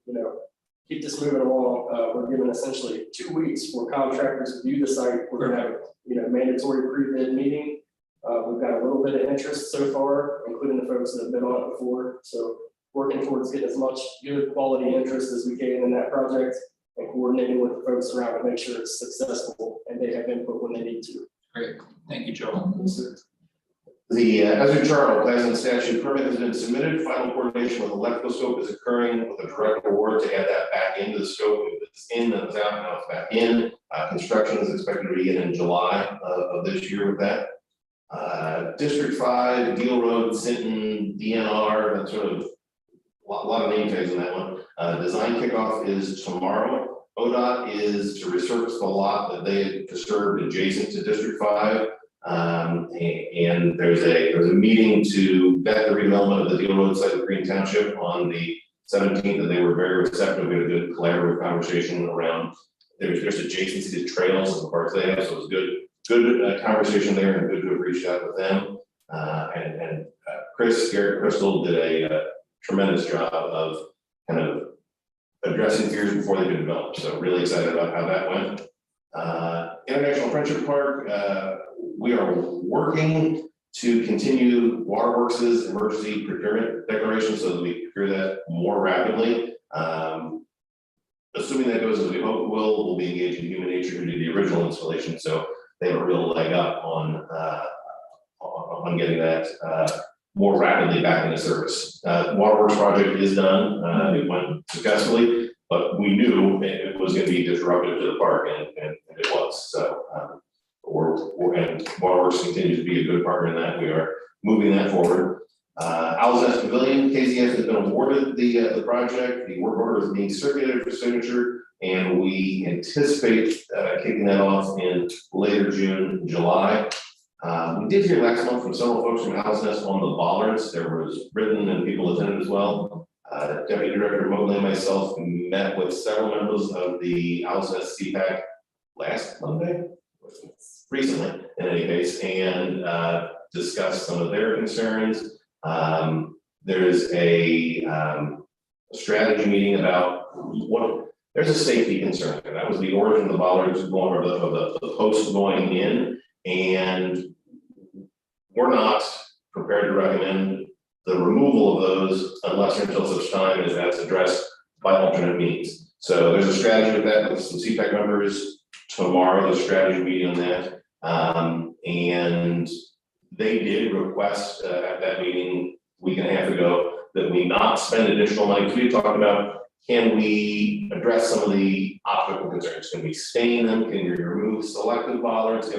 [SPEAKER 18] keep this moving along. We're given essentially 2 weeks for contractors to view the site. We're gonna have a, mandatory pre-bid meeting. We've got a little bit of interest so far, including the folks that have been on it before. So working towards getting as much good quality interest as we can in that project, and coordinating with the folks around to make sure it's successful and they have input when they need to.
[SPEAKER 2] Great, thank you, Joel.
[SPEAKER 18] Yes, sir.
[SPEAKER 8] The Hazard Charter Plans and Statute permit has been submitted. Final coordination with electrical scope is occurring with a direct award to add that back into the scope. It's in and it's out, now it's back in. Construction is expected to begin in July of this year with that. District 5, Deal Road, Sinton, DNR, that sort of a lot of name tags in that one. Design kickoff is tomorrow. ODOT is to resurface the lot that they had disturbed adjacent to District 5. And there's a meeting to vet the redevelopment of the Deal Road site of Green Township on the 17th, and they were very receptive. We had a good collaborative conversation around there's adjacency to trails and the parks they have, so it was good conversation there, and good to have reached out with them. And Garrett Crystal did a tremendous job of kind of addressing fears before they could develop. So really excited about how that went. International Friendship Park, we are working to continue Waterworks' emergency procurement declaration so that we procure that more rapidly. Assuming that goes as we hope it will, we'll be engaging Human Nature to do the original installation. So they have a real leg up on getting that more rapidly back into service. Waterworks project is done. It went successfully, but we knew it was going to be disruptive to the park, and it was. So and Waterworks continues to be a good partner in that. We are moving that forward. Owl's Nest Pavilion, KZF has been awarded the project. The work order is being circulated for signature, and we anticipate kicking that off in later June, July. We did hear last month from several folks from Owl's Nest on the bollards. There was written and people attended as well. Deputy Director Mobley and myself met with several members of the Owl's Nest CPAC last Monday, recently in any case, and discussed some of their concerns. There's a strategy meeting about there's a safety concern, and that was the origin of the bollards going, or the posts going in, and we're not prepared to recommend the removal of those unless or until such time as that's addressed by alternate means. So there's a strategy with that with some CPAC members tomorrow, there's a strategy meeting on that. And they did request at that meeting a week and a half ago that we not spend additional money, because we talked about, can we address some of the optical concerns? Can we stain them? Can we remove selective bollards?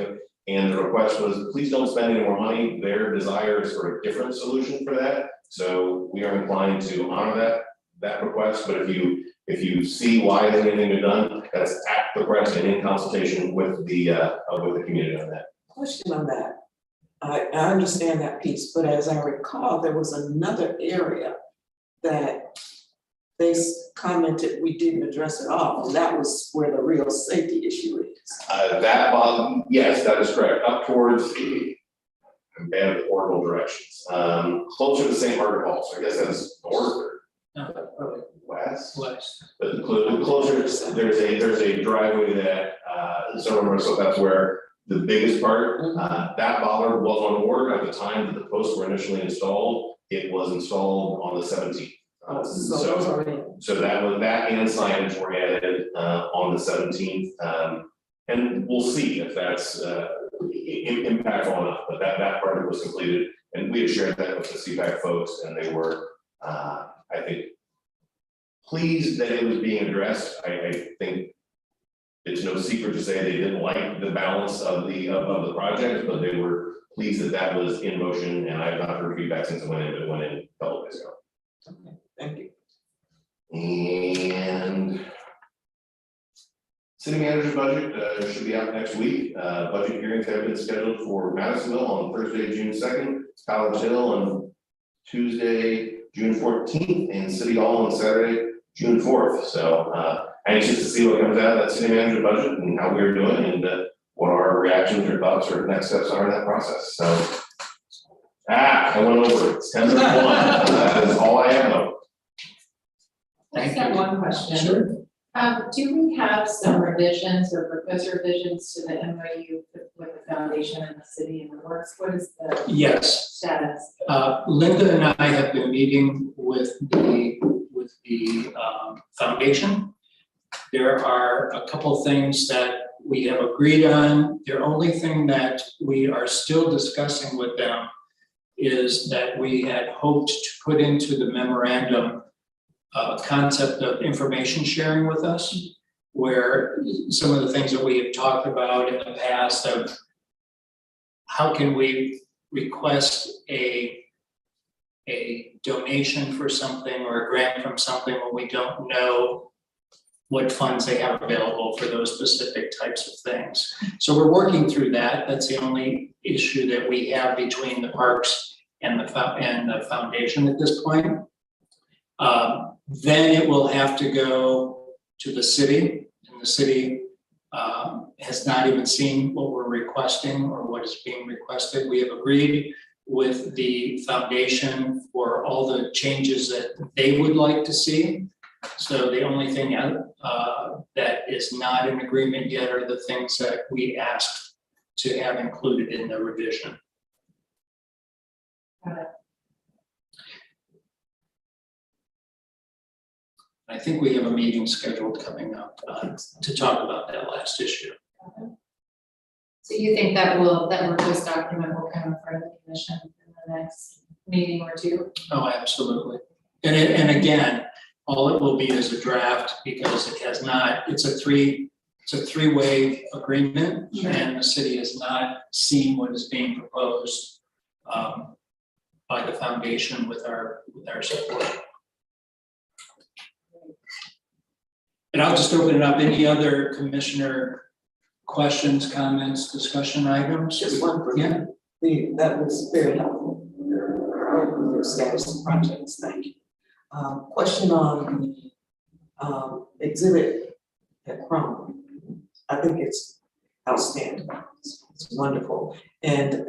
[SPEAKER 8] And the request was, please don't spend any more money. Their desire is for a different solution for that. So we are inclined to honor that request. But if you see why hasn't anything been done, that's at the request and in consultation with the community on that.
[SPEAKER 5] Question on that. I understand that piece, but as I recall, there was another area that they commented we didn't address at all, and that was where the real safety issue is.
[SPEAKER 8] Yes, that is correct. Up towards I'm bad with orbital directions. Closer to St. Margaret Hall, so I guess that's north or west. But closer, there's a driveway that so that's where the biggest part, that bollard was on order at the time that the posts were initially installed. It was installed on the 17th. So that and signage were added on the 17th. And we'll see if that's impactful enough, but that part of it was completed. And we had shared that with the CPAC folks, and they were, I think, pleased that it was being addressed. I think it's no secret to say they didn't like the balance of the project, but they were pleased that that was in motion, and I have not heard feedback since it went in, but it went in a couple days ago.
[SPEAKER 5] Okay, thank you.
[SPEAKER 8] And city manager's budget should be out next week. Budget hearings have been scheduled for Madisonville on Thursday, June 2nd, College Hill on Tuesday, June 14th, and City Hall on Saturday, June 4th. So anxious to see what comes out of that city manager budget and how we're doing, and what our reactions or thoughts or next steps are in that process. So I went over it. It's 10:01. That is all I have.
[SPEAKER 14] I just have one question.
[SPEAKER 2] Sure.
[SPEAKER 14] Do we have some revisions or proposed revisions to the MOU with the foundation and the city in the works? What is the
[SPEAKER 2] Yes.
[SPEAKER 14] status?
[SPEAKER 2] Linda and I have been meeting with the foundation. There are a couple things that we have agreed on. The only thing that we are still discussing with them is that we had hoped to put into the memorandum concept of information sharing with us, where some of the things that we have talked about in the past of how can we request a donation for something or a grant from something when we don't know what funds they have available for those specific types of things. So we're working through that. That's the only issue that we have between the parks and the foundation at this point. Then it will have to go to the city, and the city has not even seen what we're requesting or what is being requested. We have agreed with the foundation for all the changes that they would like to see. So the only thing that is not in agreement yet are the things that we asked to have included in the revision. I think we have a meeting scheduled coming up to talk about that last issue.
[SPEAKER 17] So you think that revised document will come in front of the commission in the next meeting or two?
[SPEAKER 2] Oh, absolutely. And again, all it will be is a draft because it has not, it's a three-way agreement, and the city has not seen what is being proposed by the foundation with our support. And I'll just open it up. Any other commissioner questions, comments, discussion items?
[SPEAKER 5] Just one for
[SPEAKER 2] Yeah.
[SPEAKER 5] That was very helpful. Your status of projects, thank you. Question on the exhibit at Chrome. I think it's outstanding. It's wonderful. And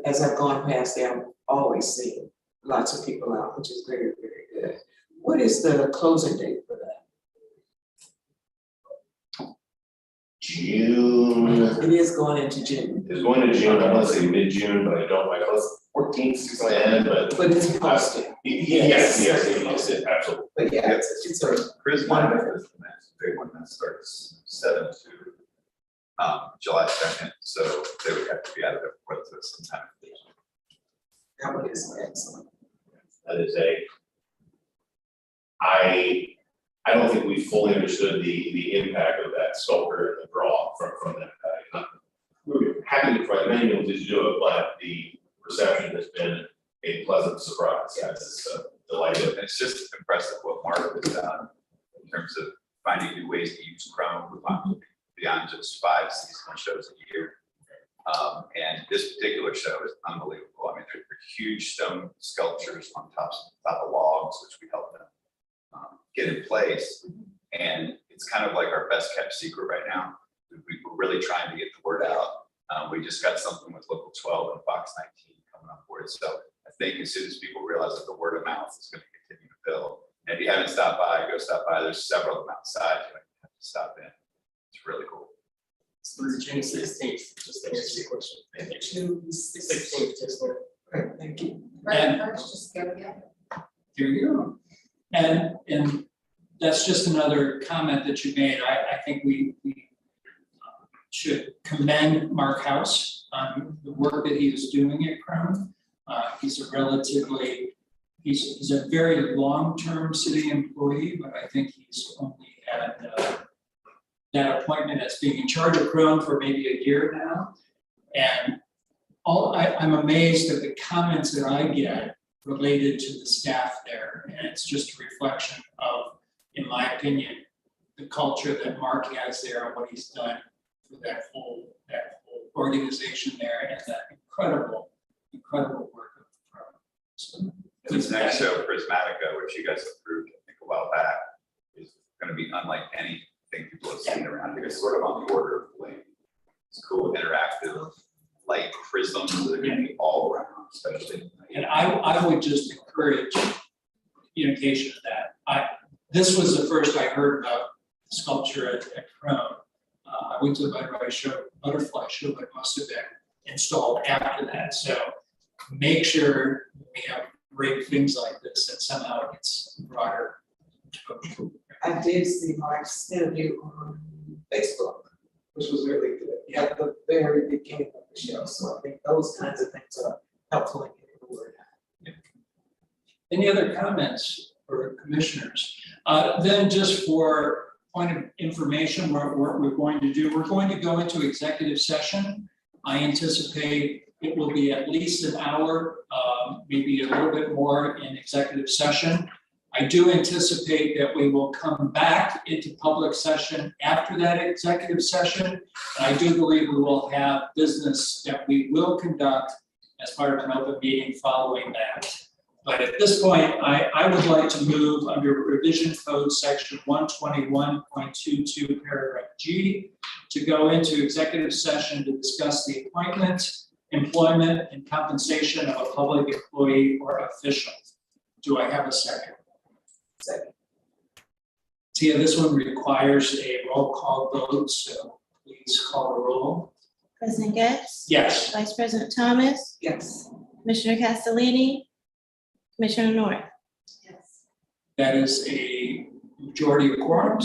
[SPEAKER 5] as I've gone past there, I've always seen lots of people out, which is very, very good. What is the closing date for that?
[SPEAKER 8] June,
[SPEAKER 5] It is going into June.
[SPEAKER 8] it's going to June, I want to say mid-June, but I don't, like, let's 14th, 6th of my head, but.
[SPEAKER 5] But it's posted.
[SPEAKER 8] Yes, absolutely.
[SPEAKER 5] But yeah, it's a
[SPEAKER 11] Chris Minor is the next big one that starts 7 to July 2nd, so they would have to be out of there for some time.
[SPEAKER 5] that one is excellent.
[SPEAKER 8] That is I don't think we fully understood the impact of that sculpture and the draw from that. We're happy to provide many people to do it, but the reception has been a pleasant surprise. It's delighted.
[SPEAKER 11] It's just impressive what Mark has done in terms of finding new ways to use Chrome beyond just 5 seasonal shows a year. And this particular show is unbelievable. I mean, they're huge stone sculptures on top of logs, which we helped them get in place. And it's kind of like our best kept secret right now. We're really trying to get the word out. We just got something with Local 12 and Fox 19 coming on board. So I think as soon as people realize that the word of mouth is going to continue to build. And if you haven't stopped by, go stop by. There's several of them outside. You have to stop in. It's really cool.
[SPEAKER 18] It's through June 16th, just to answer your question.
[SPEAKER 5] June
[SPEAKER 18] 16th, just there.
[SPEAKER 5] Great, thank you.
[SPEAKER 17] Right, first, just go again.
[SPEAKER 2] Here you go. And that's just another comment that you made. I think we should commend Mark House on the work that he is doing at Crown. He's a very long-term city employee, but I think he's only had that appointment as being in charge of Crown for maybe a year now. And I'm amazed at the comments that I get related to the staff there. And it's just a reflection of, in my opinion, the culture that Mark has there and what he's done for that whole organization there and that incredible work of the program. So,
[SPEAKER 11] This next show, Prismatica, which you guys approved, I think, a while back, is going to be unlike anything people have seen around here. It's sort of on the order of flame. It's cool, interactive, light prisms that are going to be all around, especially.
[SPEAKER 2] And I would just encourage communication of that. This was the first I heard about sculpture at Crown. I went to the butterfly show, but it must have been installed after that. So make sure we have great things like this that somehow it's broader.
[SPEAKER 5] I did see Mark's interview on Facebook, which was really good, at the very beginning of the show, so I think those kinds of things are helpful in getting the word out.
[SPEAKER 2] Any other comments for commissioners? Then just for point of information, what we're going to do, we're going to go into executive session. I anticipate it will be at least an hour, maybe a little bit more in executive session. I do anticipate that we will come back into public session after that executive session. And I do believe we will have business that we will conduct as part of an open meeting following that. But at this point, I would like to move under revision code section 121.22 paragraph G to go into executive session to discuss the appointment, employment, and compensation of a public employee or official. Do I have a second?
[SPEAKER 5] Second.
[SPEAKER 2] Tia, this one requires a roll call vote, so please call the roll.
[SPEAKER 19] President Getz?
[SPEAKER 2] Yes.
[SPEAKER 19] Vice President Thomas?
[SPEAKER 5] Yes.
[SPEAKER 19] Commissioner Castellini? Commissioner North?
[SPEAKER 17] Yes.
[SPEAKER 2] That is a majority of quorums.